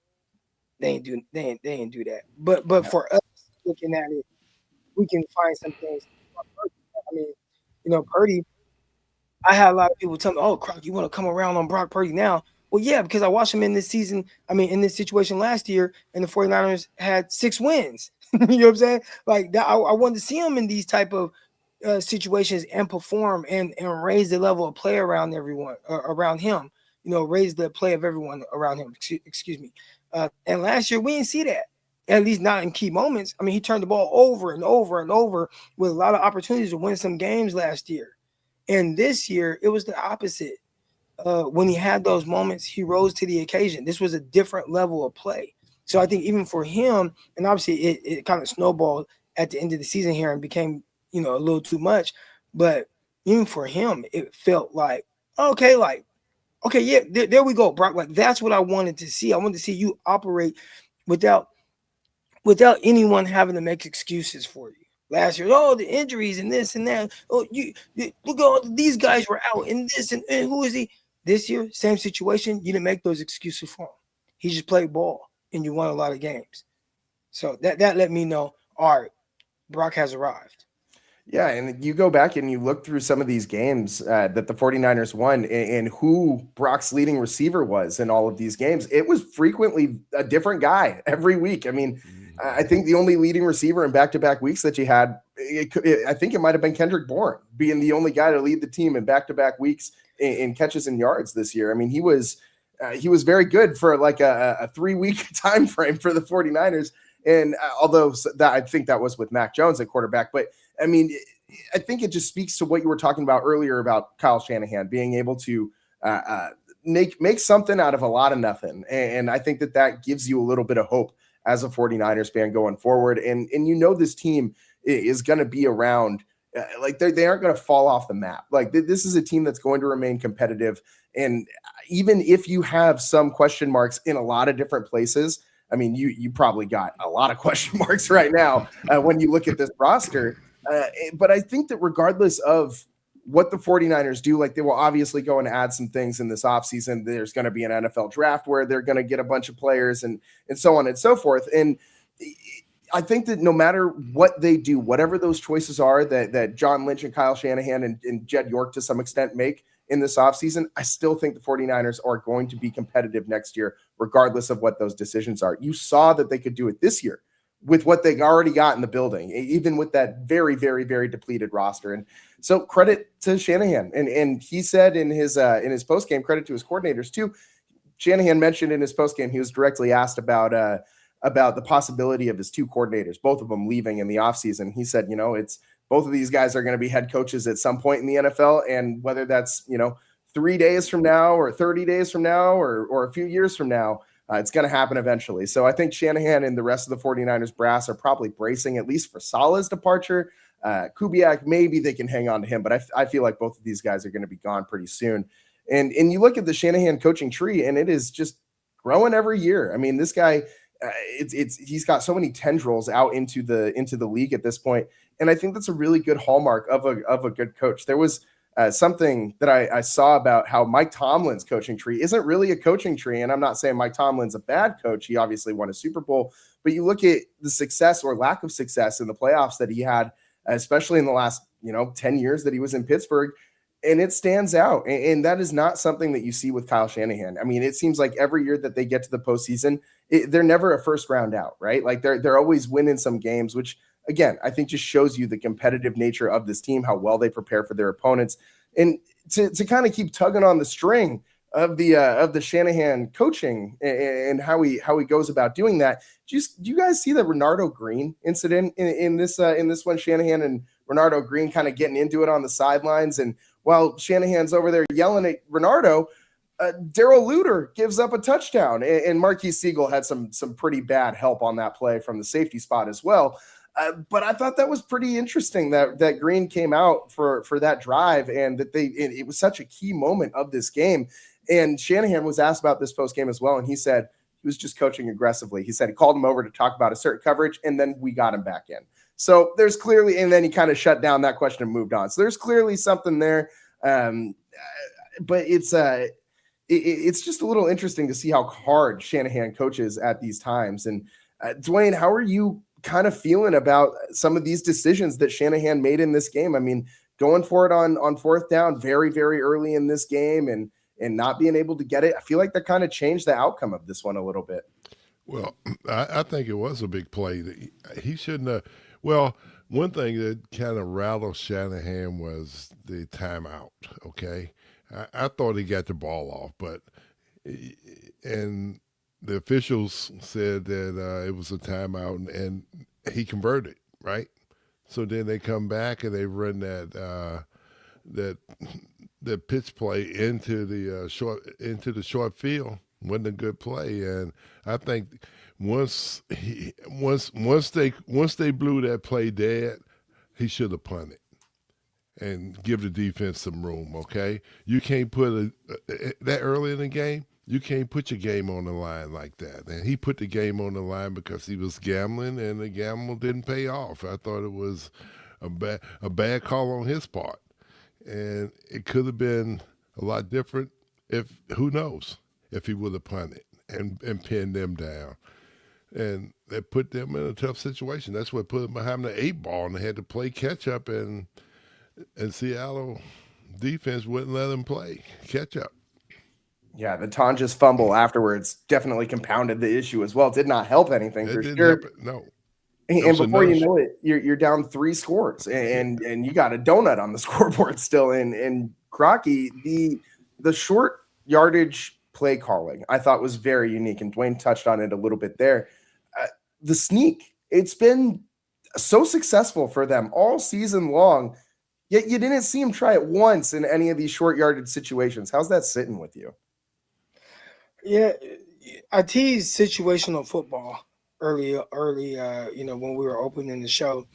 They ain't do that. But for us looking at it, we can find some things. I mean, Purdy, I had a lot of people tell me, oh, Croc, you want to come around on Brock Purdy now? Well, yeah, because I watched him in this season. I mean, in this situation last year, and the 49ers had 6 wins. You know what I'm saying? Like that, I wanted to see him in these type of situations and perform and raise the level of play around everyone, around him. Raise the play of everyone around him. Excuse me. And last year, we didn't see that. At least not in key moments. I mean, he turned the ball over and over and over with a lot of opportunities to win some games last year. And this year, it was the opposite. When he had those moments, he rose to the occasion. This was a different level of play. So I think even for him, and obviously it kind of snowballed at the end of the season here and became, a little too much. But even for him, it felt like, okay, yeah, there we go, Brock. Like, that's what I wanted to see. I wanted to see you operate without anyone having to make excuses for you. Last year, the injuries and this and that. Oh, you look at all these guys were out and this and who is he? This year, same situation. You didn't make those excuses for him. He just played ball and you won a lot of games. So that let me know, all right, Brock has arrived. Yeah, and you go back and you look through some of these games that the 49ers won and who Brock's leading receiver was in all of these games. It was frequently a different guy every week. I mean, I think the only leading receiver in back-to-back weeks that you had, I think it might have been Kendrick Bourne being the only guy to lead the team in back-to-back weeks in catches and yards this year. I mean, he was very good for like a 3-week time frame for the 49ers. And although I think that was with Mac Jones at quarterback, but I mean, I think it just speaks to what you were talking about earlier about Kyle Shanahan being able to make something out of a lot of nothing. And I think that gives you a little bit of hope as a 49ers fan going forward. And this team is going to be around, like they aren't going to fall off the map. Like this is a team that's going to remain competitive. And even if you have some question marks in a lot of different places, I mean, you probably got a lot of question marks right now when you look at this roster. But I think that regardless of what the 49ers do, like they will obviously go and add some things in this offseason. There's going to be an NFL draft where they're going to get a bunch of players and so on and so forth. And I think that no matter what they do, whatever those choices are that John Lynch and Kyle Shanahan and Jed York to some extent make in this offseason, I still think the 49ers are going to be competitive next year, regardless of what those decisions are. You saw that they could do it this year with what they already got in the building, even with that very, very, very depleted roster. And so credit to Shanahan. And he said in his postgame, credit to his coordinators too. Shanahan mentioned in his postgame, he was directly asked about the possibility of his 2 coordinators, both of them leaving in the offseason. He said, it's both of these guys are going to be head coaches at some point in the NFL. And whether that's, 3 days from now or 30 days from now or a few years from now, it's going to happen eventually. So I think Shanahan and the rest of the 49ers brass are probably bracing at least for Saleh's departure. Kubiak, maybe they can hang on to him, but I feel like both of these guys are going to be gone pretty soon. And you look at the Shanahan coaching tree, and it is just growing every year. I mean, this guy, he's got so many tendrils out into the league at this point, and I think that's a really good hallmark of a good coach. There was something that I saw about how Mike Tomlin's coaching tree isn't really a coaching tree. And I'm not saying Mike Tomlin's a bad coach. He obviously won a Super Bowl, but you look at the success or lack of success in the playoffs that he had, especially in the last, 10 years that he was in Pittsburgh, and it stands out. And that is not something that you see with Kyle Shanahan. I mean, it seems like every year that they get to the postseason, they're never a first round out, right? Like they're always winning some games, which again, I think just shows you the competitive nature of this team, how well they prepare for their opponents. And to kind of keep tugging on the string of the Shanahan coaching and how he goes about doing that. Do you guys see the Renardo Green incident in this one? Shanahan and Renardo Green kind of getting into it on the sidelines, and while Shanahan's over there yelling at Renardo, Daryl Luter gives up a touchdown, and Marquise Siegel had some pretty bad help on that play from the safety spot as well. But I thought that was pretty interesting that Green came out for that drive, and that it was such a key moment of this game. And Shanahan was asked about this post game as well, and he said he was just coaching aggressively. He said he called him over to talk about a certain coverage, and then we got him back in. So there's clearly, and then he kind of shut down that question and moved on. So there's clearly something there, but it's just a little interesting to see how hard Shanahan coaches at these times. And Dwayne, how are you kind of feeling about some of these decisions that Shanahan made in this game? I mean, going for it on fourth down very, very early in this game and not being able to get it. I feel like that kind of changed the outcome of this one a little bit. Well, I think it was a big play. He shouldn't have. Well, one thing that kind of rattled Shanahan was the timeout, okay? I thought he got the ball off, and the officials said that it was a timeout, and he converted, right? So then they come back and they run that pitch play into the short field. Wasn't a good play, and I think once they blew that play dead, he should have punted and give the defense some room. Okay, you can't put that early in the game. You can't put your game on the line like that. And he put the game on the line because he was gambling, and the gamble didn't pay off. I thought it was a bad call on his part, and it could have been a lot different who knows, if he would have punted and pinned them down. And that put them in a tough situation. That's what put them behind the 8 ball, and they had to play catch up, and Seattle defense wouldn't let them play catch up. Yeah, the Tonjes fumble afterwards definitely compounded the issue as well. It did not help anything for sure. No. And before you know it, you're down 3 scores, and you got a donut on the scoreboard still. And Crocky, the short yardage play calling I thought was very unique, and Dwayne touched on it a little bit there. The sneak, it's been so successful for them all season long, yet you didn't see him try it once in any of these short yardage situations. How's that sitting with you? Yeah, I teased situational football early, when we were opening the show.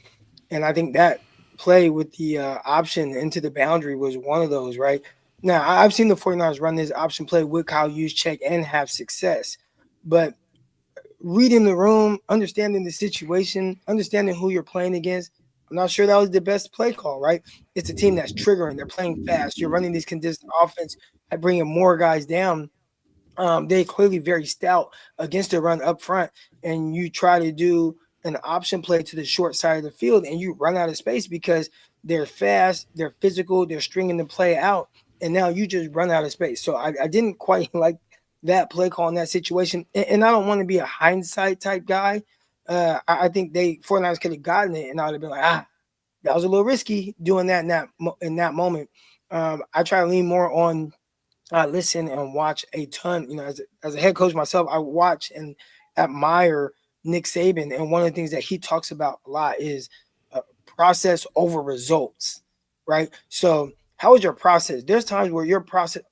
And I think that play with the option into the boundary was one of those, right? Now, I've seen the 49ers run this option play with Kyle Juszczyk and have success. But reading the room, understanding the situation, understanding who you're playing against, I'm not sure that was the best play call, right? It's a team that's triggering. They're playing fast. You're running these consistent offense and bringing more guys down. They clearly very stout against the run up front, and you try to do an option play to the short side of the field, and you run out of space because they're fast, they're physical, they're stringing the play out, and now you just run out of space. So I didn't quite like that play call in that situation, and I don't want to be a hindsight type guy. I think 49ers could have gotten it, and I would have been like, that was a little risky doing that in that moment. I try to lean more on listen and watch a ton. As a head coach myself, I watch and admire Nick Saban, and one of the things that he talks about a lot is process over results, right? So how is your process? There's times where your process,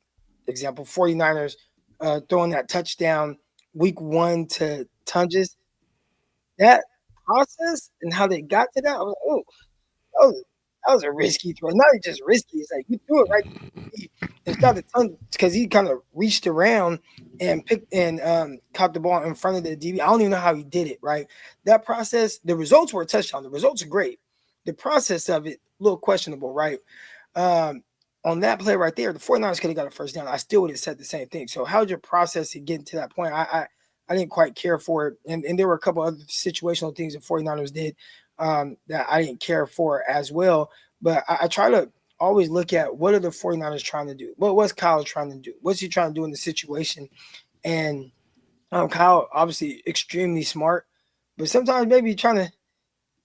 example, 49ers throwing that touchdown week 1 to Tonjes, that process and how they got to that, I was like, oh, that was a risky throw. Not just risky, it's like you threw it right. It's got the ton because he kind of reached around and picked and caught the ball in front of the DB. I don't even know how he did it, right? That process, the results were a touchdown. The results are great. The process of it, a little questionable, right? On that play right there, the 49ers could have got a first down. I still would have said the same thing. So how'd your process to get to that point? I didn't quite care for it. And there were a couple other situational things the 49ers did that I didn't care for as well. But I try to always look at what are the 49ers trying to do? What's Kyle trying to do? What's he trying to do in the situation? And Kyle, obviously, extremely smart, but sometimes maybe trying to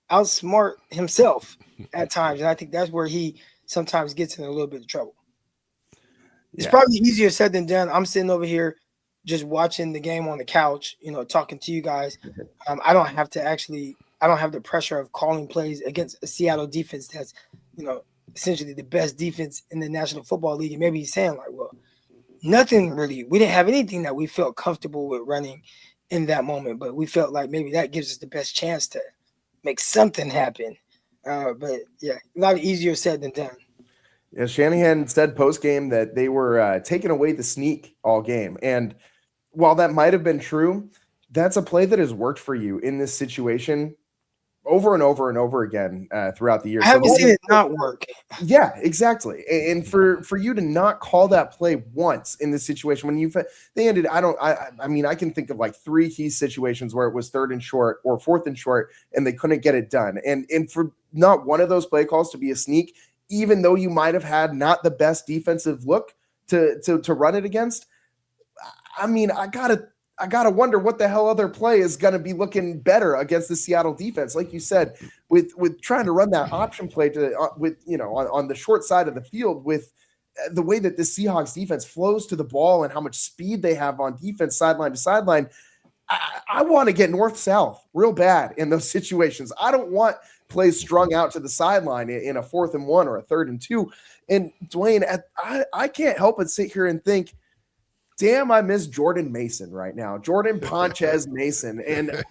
outsmart himself at times. And I think that's where he sometimes gets in a little bit of trouble. It's probably easier said than done. I'm sitting over here just watching the game on the couch, talking to you guys. I don't have the pressure of calling plays against a Seattle defense that's, essentially the best defense in the National Football League. And maybe he's saying like, well, nothing really. We didn't have anything that we felt comfortable with running in that moment, but we felt like maybe that gives us the best chance to make something happen. But yeah, a lot easier said than done. Yeah, Shanahan said post game that they were taking away the sneak all game, and while that might have been true, that's a play that has worked for you in this situation over and over and over again throughout the year. I haven't seen it not work. Yeah, exactly. And for you to not call that play once in this situation when they ended, I mean, I can think of like 3 key situations where it was 3rd and short or 4th and short and they couldn't get it done. And for not one of those play calls to be a sneak, even though you might have had not the best defensive look to run it against, I mean, I gotta wonder what the hell other play is going to be looking better against the Seattle defense. Like you said, with trying to run that option play on the short side of the field, with the way that the Seahawks defense flows to the ball and how much speed they have on defense sideline to sideline. I want to get north-south real bad in those situations. I don't want plays strung out to the sideline in a 4th and 1 or a 3rd and 2. And Dwayne, I can't help but sit here and think, damn, I miss Jordan Mason right now. Jordan Ponches Mason. And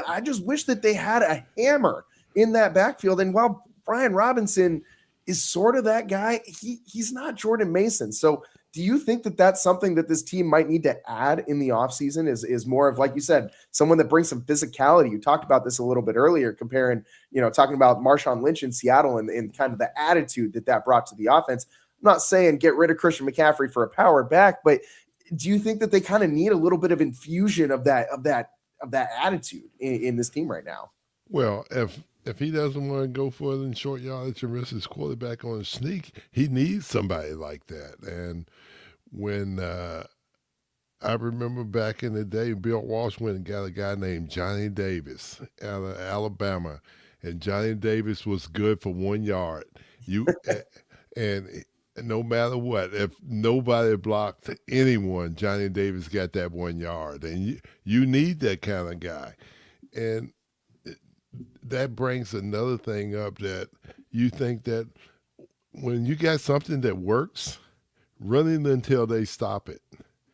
I just wish that they had a hammer in that backfield. And while Brian Robinson is sort of that guy, he's not Jordan Mason. So do you think that that's something that this team might need to add in the offseason is more of, like you said, someone that brings some physicality? You talked about this a little bit earlier, comparing, talking about Marshawn Lynch in Seattle and kind of the attitude that brought to the offense. I'm not saying get rid of Christian McCaffrey for a power back, but do you think that they kind of need a little bit of infusion of that attitude in this team right now? Well, if he doesn't want to go further than short yardage and risk his quarterback on a sneak, he needs somebody like that. And when I remember back in the day, Bill Walsh went and got a guy named Johnny Davis out of Alabama, and Johnny Davis was good for 1 yard. And no matter what, if nobody blocked anyone, Johnny Davis got that 1 yard. And you need that kind of guy. And that brings another thing up, that you think that when you got something that works, run it until they stop it.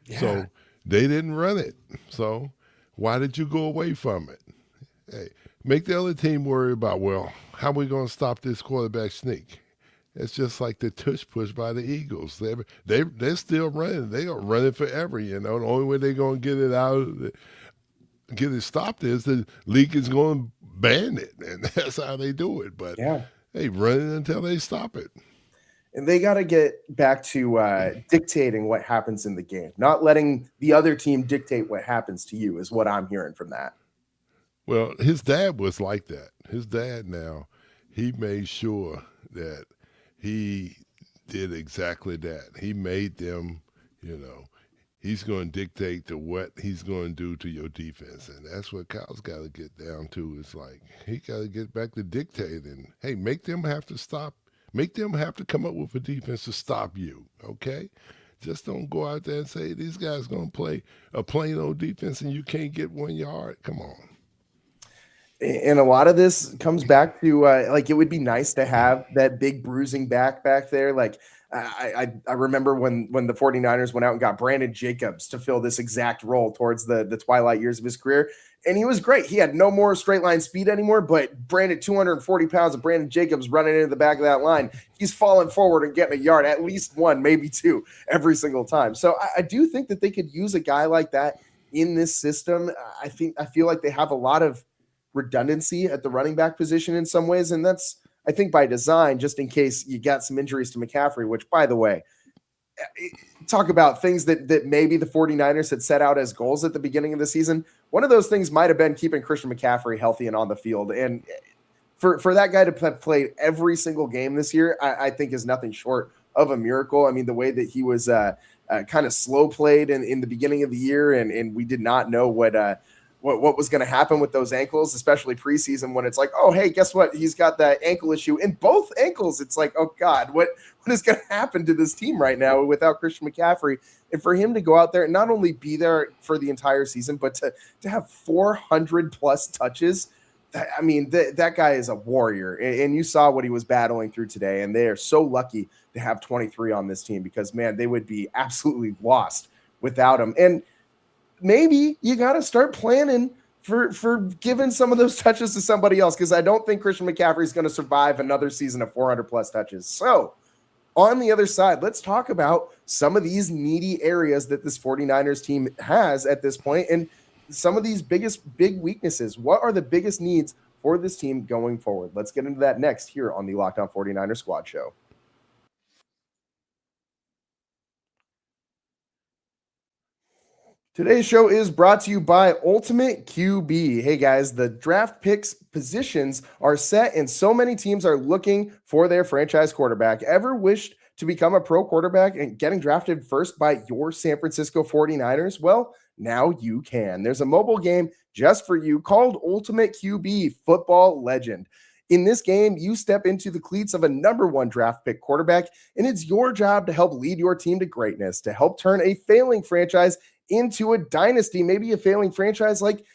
Yeah. So they didn't run it. So why did you go away from it? Hey, make the other team worry about, well, how are we going to stop this quarterback sneak? It's just like the tush push by the Eagles. They're still running. They're going to run it forever, The only way they're going to get it out, get it stopped is the league is going to ban it, and that's how they do it. But they run it until they stop it. And they got to get back to dictating what happens in the game, not letting the other team dictate what happens to you, is what I'm hearing from that. Well, his dad was like that. His dad now, he made sure that he did exactly that. He made them, he's going to dictate to what he's going to do to your defense. And that's what Kyle's got to get down to. It's like he got to get back to dictating. Hey, make them have to stop. Make them have to come up with a defense to stop you, okay? Just don't go out there and say these guys going to play a plain old defense and you can't get 1 yard. Come on. And a lot of this comes back to it would be nice to have that big bruising back there. Like I remember when the 49ers went out and got Brandon Jacobs to fill this exact role towards the twilight years of his career. And he was great. He had no more straight line speed anymore, but Brandon, 240 pounds of Brandon Jacobs running into the back of that line, he's falling forward and getting a yard, at least 1, maybe 2 every single time. So I do think that they could use a guy like that in this system. I feel like they have a lot of redundancy at the running back position in some ways. And that's, I think, by design, just in case you got some injuries to McCaffrey, which, by the way, talk about things that maybe the 49ers had set out as goals at the beginning of the season. One of those things might have been keeping Christian McCaffrey healthy and on the field. And for that guy to have played every single game this year, I think is nothing short of a miracle. I mean, the way that he was kind of slow played in the beginning of the year, and we did not know what was going to happen with those ankles, especially preseason, when it's like, oh, hey, guess what? He's got that ankle issue in both ankles. It's like, oh God, what is going to happen to this team right now without Christian McCaffrey? And for him to go out there and not only be there for the entire season, but to have 400 plus touches I mean, that guy is a warrior, and you saw what he was battling through today, and they are so lucky to have 23 on this team because, man, they would be absolutely lost without him. And maybe you got to start planning for giving some of those touches to somebody else, because I don't think Christian McCaffrey is going to survive another season of 400-plus touches. So on the other side, let's talk about some of these needy areas that this 49ers team has at this point and some of these big weaknesses. What are the biggest needs for this team going forward? Let's get into that next here on the Locked On 49ers Squad Show. Today's show is brought to you by Ultimate QB. Hey guys, the draft picks positions are set and so many teams are looking for their franchise quarterback. Ever wished to become a pro quarterback and getting drafted first by your San Francisco 49ers? Well, now you can. There's a mobile game just for you called Ultimate QB Football Legend. In this game, you step into the cleats of a number one draft pick quarterback, and it's your job to help lead your team to greatness, to help turn a failing franchise into a dynasty, maybe a failing franchise like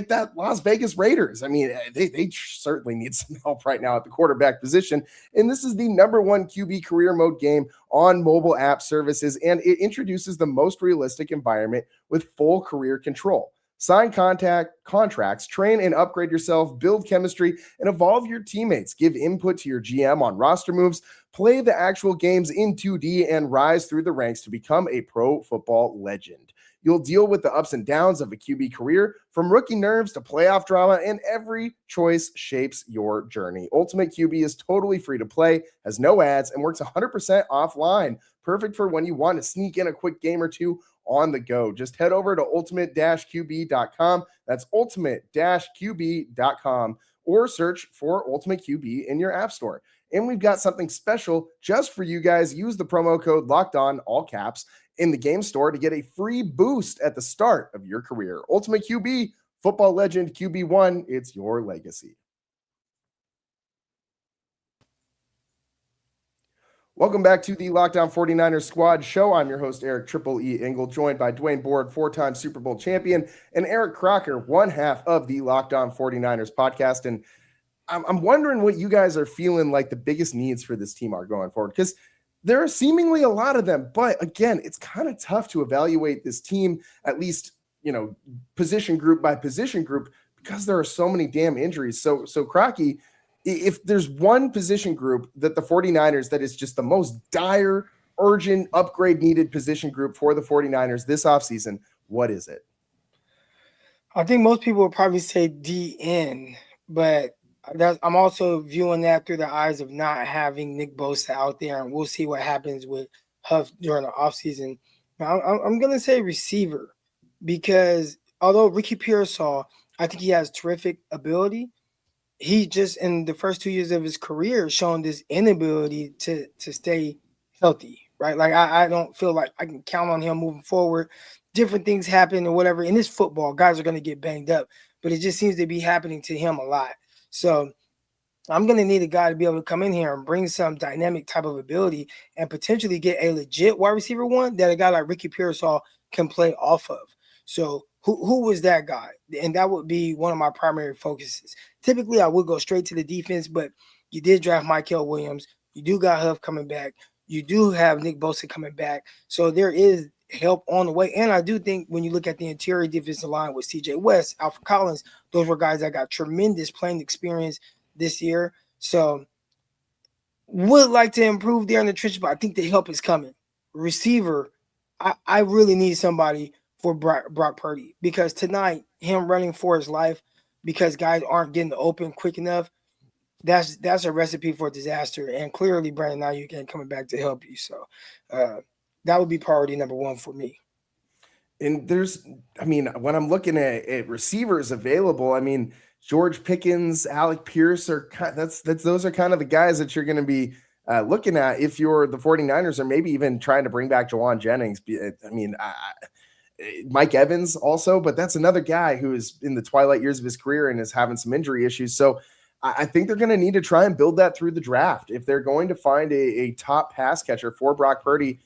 that Las Vegas Raiders. I mean, they certainly need some help right now at the quarterback position. And this is the number one QB career mode game on mobile app services, and it introduces the most realistic environment with full career control. Sign contracts, train and upgrade yourself, build chemistry, and evolve your teammates. Give input to your GM on roster moves, play the actual games in 2D, and rise through the ranks to become a pro football legend. You'll deal with the ups and downs of a QB career, from rookie nerves to playoff drama, and every choice shapes your journey. Ultimate QB is totally free to play, has no ads, and works 100% offline. Perfect for when you want to sneak in a quick game or two on the go. Just head over to ultimate-qb.com. That's ultimate-qb.com, or search for Ultimate QB in your app store. And we've got something special just for you guys. Use the promo code LOCKEDON, all caps, in the game store to get a free boost at the start of your career. Ultimate QB, football legend, QB1, it's your legacy. Welcome back to the Locked On 49ers Squad Show. I'm your host, Eric Triple E. Engel, joined by Dwayne Board, four-time Super Bowl champion, and Eric Crocker, one half of the Locked On 49ers podcast. And I'm wondering what you guys are feeling like the biggest needs for this team are going forward, because there are seemingly a lot of them. But again, it's kind of tough to evaluate this team, at least, position group by position group, because there are so many damn injuries. So Crocky, if there's one position group that the 49ers that is just the most dire, urgent, upgrade needed position group for the 49ers this offseason, what is it? I think most people would probably say DN, but I'm also viewing that through the eyes of not having Nick Bosa out there, and we'll see what happens with Huff during the offseason. I'm going to say receiver, because although Ricky Pearsall, I think he has terrific ability, he just in the first 2 years of his career shown this inability to stay healthy, right? Like I don't feel like I can count on him moving forward. Different things happen or whatever. In this football, guys are going to get banged up, but it just seems to be happening to him a lot. So I'm going to need a guy to be able to come in here and bring some dynamic type of ability and potentially get a legit wide receiver one that a guy like Ricky Pearsall can play off of. So who was that guy? And that would be one of my primary focuses. Typically, I would go straight to the defense, but you did draft Mykel Williams. You do got Huff coming back. You do have Nick Bosa coming back. So there is help on the way. And I do think when you look at the interior defensive line with CJ West, Alfred Collins, those were guys that got tremendous playing experience this year. So would like to improve there in the trenches, but I think the help is coming. Receiver, I really need somebody for Brock Purdy, because tonight, him running for his life because guys aren't getting open quick enough, that's a recipe for disaster. And clearly, Brandon Aiyuk ain't coming back to help you. So that would be priority number one for me. And when I'm looking at receivers available, George Pickens, Alec Pierce those are kind of the guys that you're going to be looking at if you're the 49ers, or maybe even trying to bring back Jawan Jennings. Mike Evans also, but that's another guy who is in the twilight years of his career and is having some injury issues. So I think they're going to need to try and build that through the draft. If they're going to find a top pass catcher for Brock Purdy,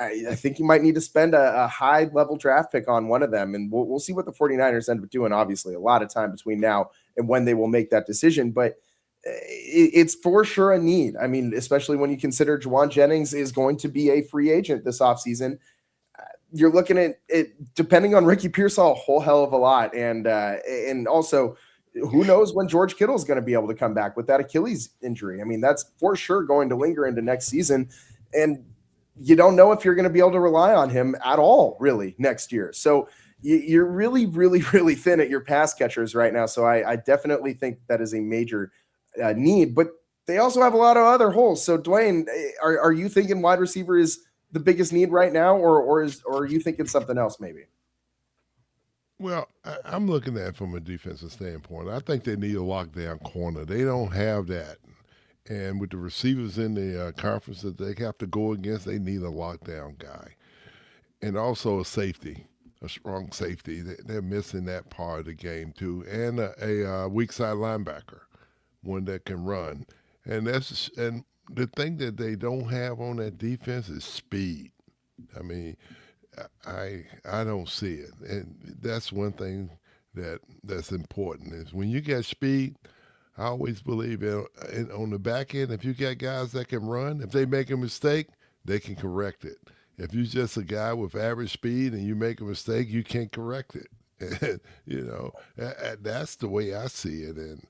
I think you might need to spend a high-level draft pick on one of them, and we'll see what the 49ers end up doing. Obviously, a lot of time between now and when they will make that decision, but it's for sure a need. I mean, especially when you consider Juwan Jennings is going to be a free agent this offseason. You're looking at it, depending on Ricky Pearsall, a whole hell of a lot, and also who knows when George Kittle is going to be able to come back with that Achilles injury. I mean, that's for sure going to linger into next season, and you don't know if you're going to be able to rely on him at all, really, next year. So you're really, really, really thin at your pass catchers right now. So I definitely think that is a major need, but they also have a lot of other holes. So Dwayne, are you thinking wide receiver is the biggest need right now, or are you thinking something else maybe? Well, I'm looking at it from a defensive standpoint. I think they need a lockdown corner. They don't have that. And with the receivers in the conference that they have to go against, they need a lockdown guy. And also a safety, a strong safety. They're missing that part of the game too. And a weak side linebacker, one that can run. And the thing that they don't have on that defense is speed. I mean, I don't see it. And that's one thing that's important is when you get speed, I always believe on the back end, if you got guys that can run, if they make a mistake, they can correct it. If you're just a guy with average speed and you make a mistake, you can't correct it. That's the way I see it. And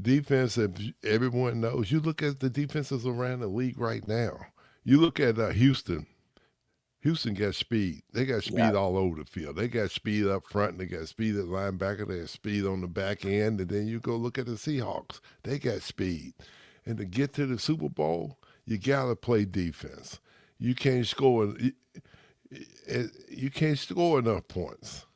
defense, if everyone knows, you look at the defenses around the league right now. You look at Houston. Houston got speed. They got speed all over the field. They got speed up front, and they got speed at linebacker. They got speed on the back end. And then you go look at the Seahawks. They got speed. And to get to the Super Bowl, you got to play defense. You can't score. You can't score enough points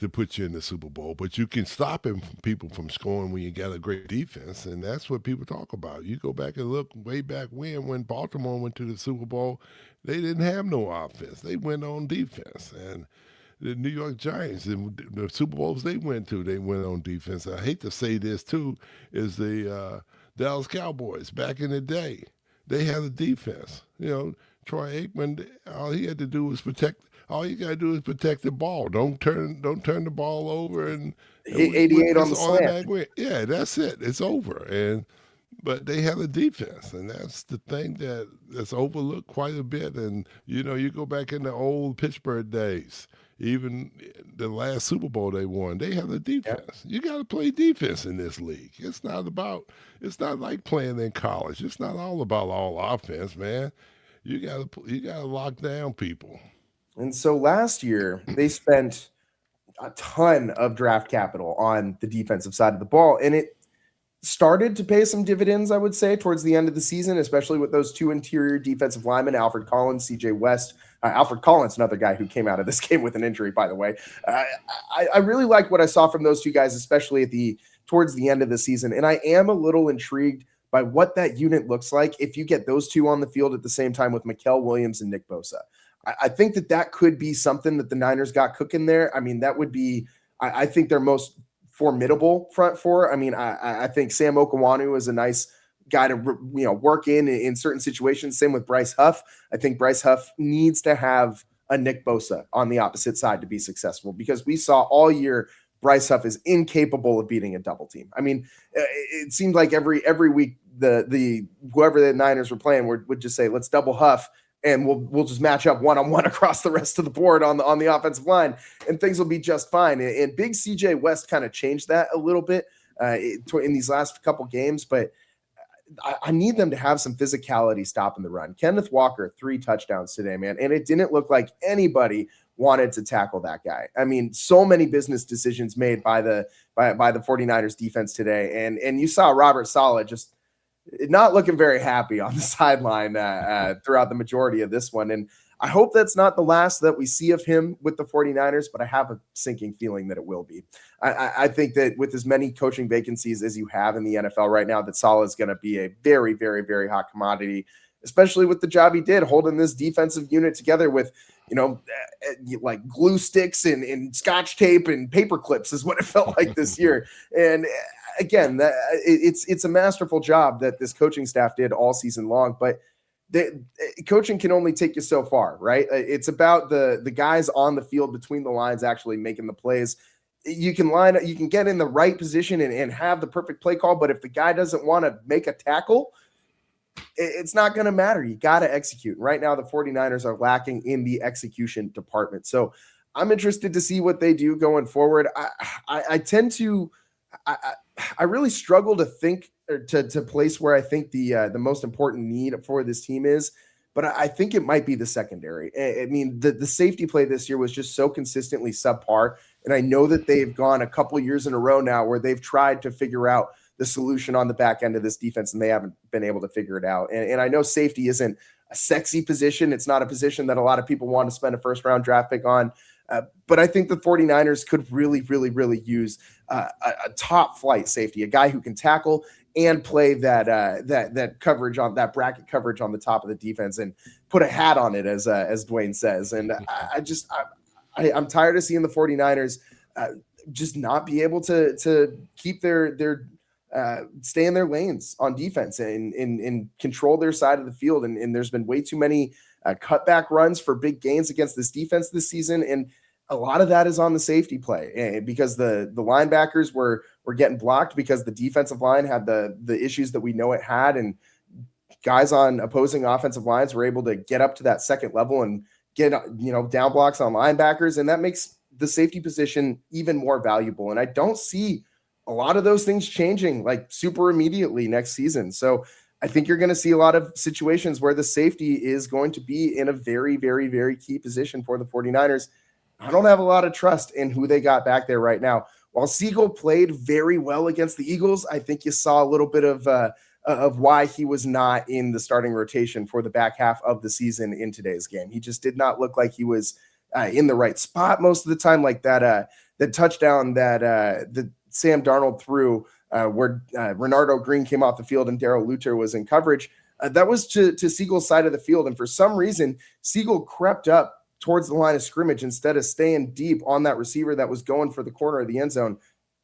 to put you in the Super Bowl, but you can stop people from scoring when you got a great defense, and that's what people talk about. You go back and look way back when Baltimore went to the Super Bowl, they didn't have no offense. They went on defense, and the New York Giants, the Super Bowls they went on defense. I hate to say this too, is the Dallas Cowboys back in the day. They had a defense. Troy Aikman, all he had to do was protect. All you gotta do is protect the ball. Don't turn the ball over and 88 on the slant. Yeah, that's it. It's over. But they have a defense, and that's the thing that's overlooked quite a bit. And you go back in the old Pittsburgh days, even the last Super Bowl they won, they have a defense. You got to play defense in this league. It's not like playing in college. It's not all about all offense, man. You gotta lock down people. And so last year, they spent a ton of draft capital on the defensive side of the ball, and it started to pay some dividends, I would say, towards the end of the season, especially with those two interior defensive linemen, Alfred Collins, CJ West. Alfred Collins, another guy who came out of this game with an injury, by the way. I really like what I saw from those two guys, especially towards the end of the season, and I am a little intrigued by what that unit looks like if you get those two on the field at the same time with Mikael Williams and Nick Bosa. I think that could be something that the Niners got cooking there. I mean, that would be, I think, their most formidable front four. I mean, I think Sam Okawanu is a nice guy to work in certain situations. Same with Bryce Huff. I think Bryce Huff needs to have a Nick Bosa on the opposite side to be successful, because we saw all year Bryce Huff is incapable of beating a double team. I mean, it seemed like every week the whoever the Niners were playing would just say, let's double Huff, and we'll just match up one-on-one across the rest of the board on the offensive line, and things will be just fine. And big CJ West kind of changed that a little bit in these last couple games, but I need them to have some physicality stopping the run. Kenneth Walker, 3 touchdowns today, man, and it didn't look like anybody wanted to tackle that guy. I mean, so many business decisions made by the 49ers defense today, and you saw Robert Saleh just not looking very happy on the sideline throughout the majority of this one. And I hope that's not the last that we see of him with the 49ers, but I have a sinking feeling that it will be. I think that with as many coaching vacancies as you have in the NFL right now, that Saleh is going to be a very, very, very hot commodity, especially with the job he did holding this defensive unit together with, like glue sticks and scotch tape and paper clips is what it felt like this year. And again, it's a masterful job that this coaching staff did all season long, but coaching can only take you so far, right? It's about the guys on the field between the lines actually making the plays. You can get in the right position and have the perfect play call, but if the guy doesn't want to make a tackle, it's not going to matter. You got to execute. Right now, the 49ers are lacking in the execution department. So I'm interested to see what they do going forward. I really struggle to think or to place where I think the most important need for this team is, but I think it might be the secondary. I mean, the safety play this year was just so consistently subpar, and I know that they've gone a couple years in a row now where they've tried to figure out the solution on the back end of this defense, and they haven't been able to figure it out. And I know safety isn't a sexy position. It's not a position that a lot of people want to spend a first-round draft pick on. But I think the 49ers could really, really, really use a top flight safety, a guy who can tackle and play that coverage on that bracket coverage on the top of the defense and put a hat on it, as Dwayne says. And I'm tired of seeing the 49ers just not be able to keep their stay in their lanes on defense and control their side of the field. And there's been way too many cutback runs for big gains against this defense this season. And a lot of that is on the safety play because the linebackers were getting blocked because the defensive line had the issues that we know it had. And guys on opposing offensive lines were able to get up to that second level and get, down blocks on linebackers. And that makes the safety position even more valuable. And I don't see a lot of those things changing like super immediately next season. So I think you're going to see a lot of situations where the safety is going to be in a very, very, very key position for the 49ers. I don't have a lot of trust in who they got back there right now. While Siegel played very well against the Eagles, I think you saw a little bit of why he was not in the starting rotation for the back half of the season in today's game. He just did not look like he was in the right spot most of the time, like that touchdown that Sam Darnold threw where Renardo Green came off the field and Darrell Luter was in coverage. That was to Siegel's side of the field. And for some reason, Siegel crept up towards the line of scrimmage instead of staying deep on that receiver that was going for the corner of the end zone.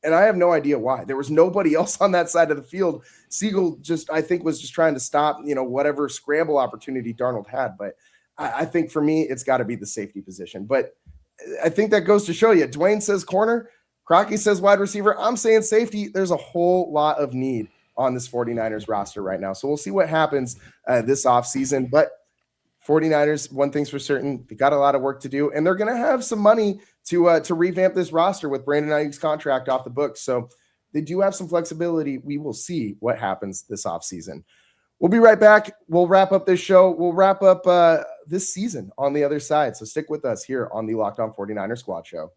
And I have no idea why. There was nobody else on that side of the field. Siegel I think was just trying to stop, whatever scramble opportunity Darnold had. But I think for me, it's got to be the safety position. But I think that goes to show you. Dwayne says corner. Crocky says wide receiver. I'm saying safety. There's a whole lot of need on this 49ers roster right now. So we'll see what happens this offseason. But 49ers, one thing's for certain, they got a lot of work to do, and they're going to have some money to revamp this roster with Brandon Aiyuk's contract off the books. So they do have some flexibility. We will see what happens this offseason. We'll be right back. We'll wrap up this show. We'll wrap up this season on the other side. So stick with us here on the Locked On 49ers Squad Show.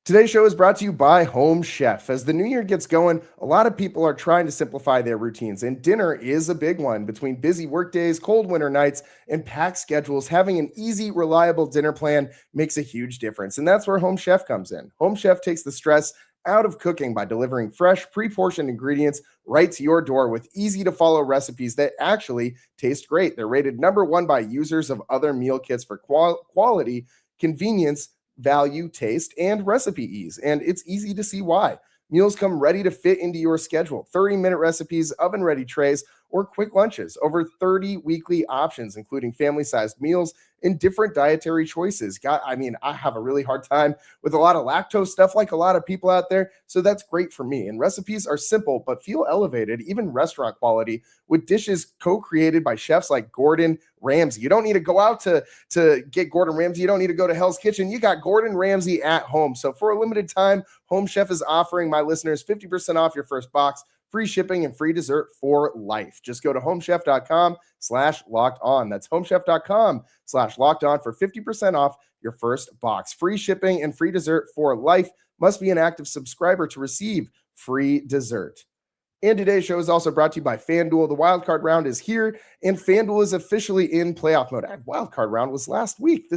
Today's show is brought to you by Home Chef. As the new year gets going, a lot of people are trying to simplify their routines, and dinner is a big one. Between busy work days, cold winter nights, and packed schedules, having an easy, reliable dinner plan makes a huge difference, and that's where Home Chef comes in. Home Chef takes the stress out of cooking by delivering fresh, pre-portioned ingredients right to your door with easy-to-follow recipes that actually taste great. They're rated #1 by users of other meal kits for quality, convenience, value, taste, and recipe ease. And it's easy to see why. Meals come ready to fit into your schedule. 30-minute recipes, oven-ready trays, or quick lunches. Over 30 weekly options, including family-sized meals and different dietary choices. I have a really hard time with a lot of lactose stuff like a lot of people out there, so that's great for me. And recipes are simple but feel elevated, even restaurant quality, with dishes co-created by chefs like Gordon Ramsay. You don't need to go out to get Gordon Ramsay. You don't need to go to Hell's Kitchen. You got Gordon Ramsay at home. So for a limited time, Home Chef is offering my listeners 50% off your first box, free shipping, and free dessert for life. Just go to homechef.com/lockedon. That's homechef.com/lockedon for 50% off your first box. Free shipping and free dessert for life. Must be an active subscriber to receive free dessert. And today's show is also brought to you by FanDuel. The wildcard round is here, and FanDuel is officially in playoff mode. Wildcard round was last week.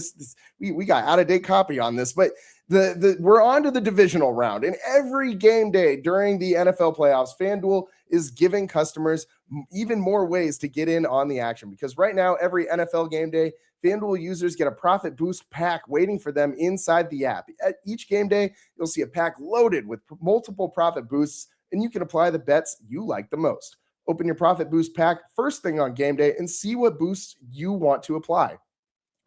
We got out-of-date copy on this, but we're on to the divisional round. And every game day during the NFL playoffs, FanDuel is giving customers even more ways to get in on the action. Because right now, every NFL game day, FanDuel users get a profit boost pack waiting for them inside the app. At each game day, you'll see a pack loaded with multiple profit boosts and you can apply the bets you like the most. Open your Profit Boost pack first thing on game day and see what boosts you want to apply.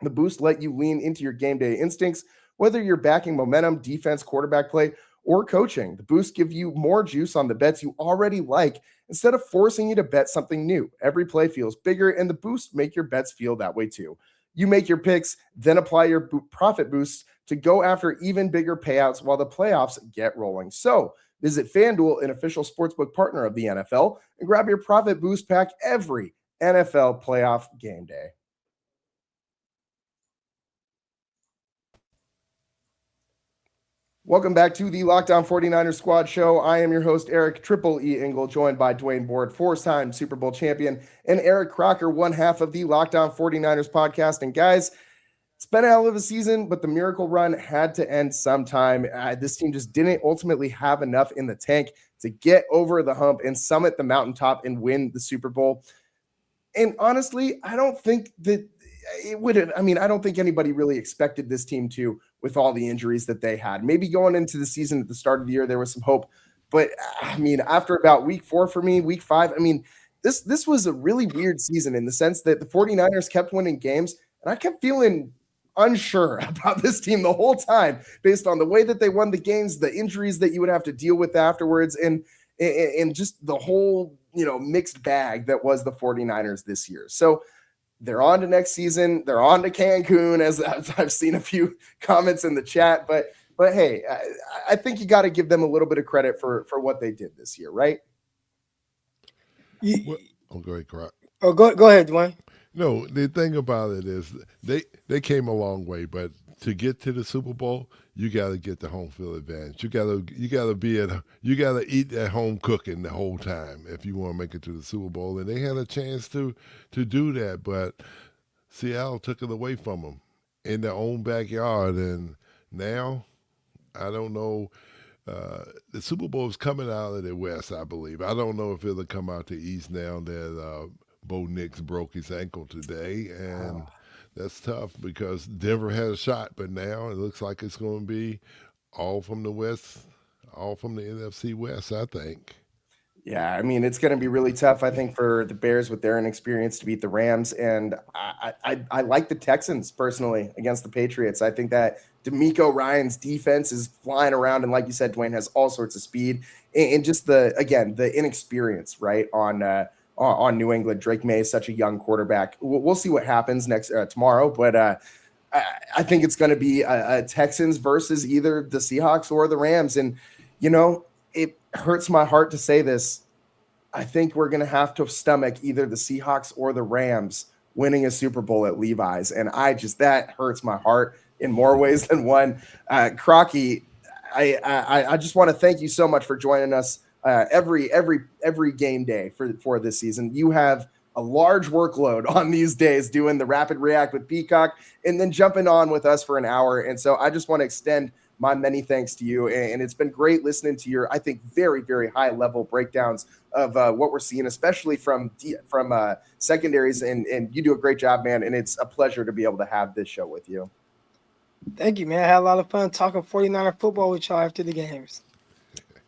The boost let you lean into your game day instincts, whether you're backing momentum, defense, quarterback play, or coaching. The boost give you more juice on the bets you already like instead of forcing you to bet something new. Every play feels bigger, and the boost make your bets feel that way too. You make your picks, then apply your profit boosts to go after even bigger payouts while the playoffs get rolling. So visit FanDuel, an official sportsbook partner of the NFL, and grab your profit boost pack every NFL playoff game day. Welcome back to the Locked On 49ers Squad Show. I am your host, Eric Triple E Engel, joined by Dwayne Board, four-time Super Bowl champion, and Eric Crocker, one half of the Locked On 49ers podcast. And guys, it's been a hell of a season, but the miracle run had to end sometime. This team just didn't ultimately have enough in the tank to get over the hump and summit the mountaintop and win the Super Bowl. And honestly, I don't think that it would have, I don't think anybody really expected this team to, with all the injuries that they had. Maybe going into the season at the start of the year, there was some hope. But after about week 4 for me, week 5, this was a really weird season in the sense that the 49ers kept winning games, and I kept feeling unsure about this team the whole time based on the way that they won the games, the injuries that you would have to deal with afterwards, and just the whole, mixed bag that was the 49ers this year. So they're on to next season. They're on to Cancun, as I've seen a few comments in the chat. But hey, I think you got to give them a little bit of credit for what they did this year, right? Go ahead, Croc. Oh, go ahead, Dwayne. No, the thing about it is they came a long way, but to get to the Super Bowl, you got to get the home field advantage. You got to eat that home cooking the whole time if you want to make it to the Super Bowl. And they had a chance to do that, but Seattle took it away from them in their own backyard. And now, I don't know. The Super Bowl is coming out of the West, I believe. I don't know if it'll come out the East now that Bo Nix broke his ankle today, and that's tough because Denver had a shot, but now it looks like it's going to be all from the West, all from the NFC West, I think. Yeah, it's going to be really tough, I think, for the Bears with their inexperience to beat the Rams. And I like the Texans, personally, against the Patriots. I think that DeMeco Ryans' defense is flying around, and like you said, Dwayne has all sorts of speed. And just the inexperience, right, on New England. Drake May is such a young quarterback. We'll see what happens tomorrow, but I think it's going to be a Texans versus either the Seahawks or the Rams. And, it hurts my heart to say this. I think we're going to have to stomach either the Seahawks or the Rams winning a Super Bowl at Levi's. And that hurts my heart in more ways than one. Crocky, I just want to thank you so much for joining us every game day for this season. You have a large workload on these days doing the Rapid React with Peacock and then jumping on with us for an hour. And so I just want to extend my many thanks to you. And it's been great listening to your, I think, very, very high level breakdowns of what we're seeing, especially from secondaries. And you do a great job, man. And it's a pleasure to be able to have this show with you. Thank you, man. I had a lot of fun talking 49er football with y'all after the games.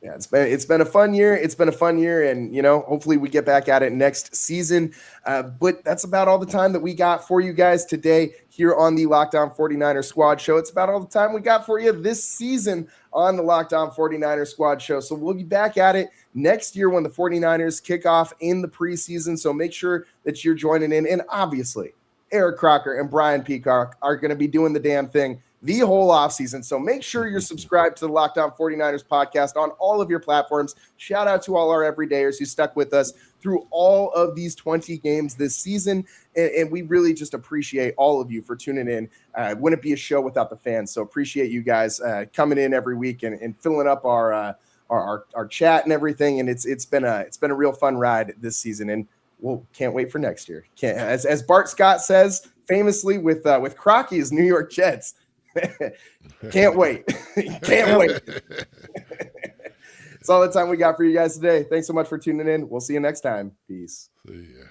Yeah, it's been a fun year. It's been a fun year, and hopefully we get back at it next season. But that's about all the time that we got for you guys today here on the Locked On 49er Squad Show. It's about all the time we got for you this season on the Locked On 49er Squad Show. So we'll be back at it next year when the 49ers kick off in the preseason. So make sure that you're joining in, and obviously Eric Crocker and Brian Peacock are going to be doing the damn thing the whole offseason. So make sure you're subscribed to the Locked On 49ers podcast on all of your platforms. Shout out to all our everydayers who stuck with us through all of these 20 games this season. And we really just appreciate all of you for tuning in. Wouldn't be a show without the fans. So appreciate you guys coming in every week and filling up our chat and everything. And it's been a real fun ride this season. And we'll can't wait for next year. As Bart Scott says famously with Crocky's New York Jets. Can't wait. Can't wait. It's all the time we got for you guys today. Thanks so much for tuning in. We'll see you next time. Peace. See ya.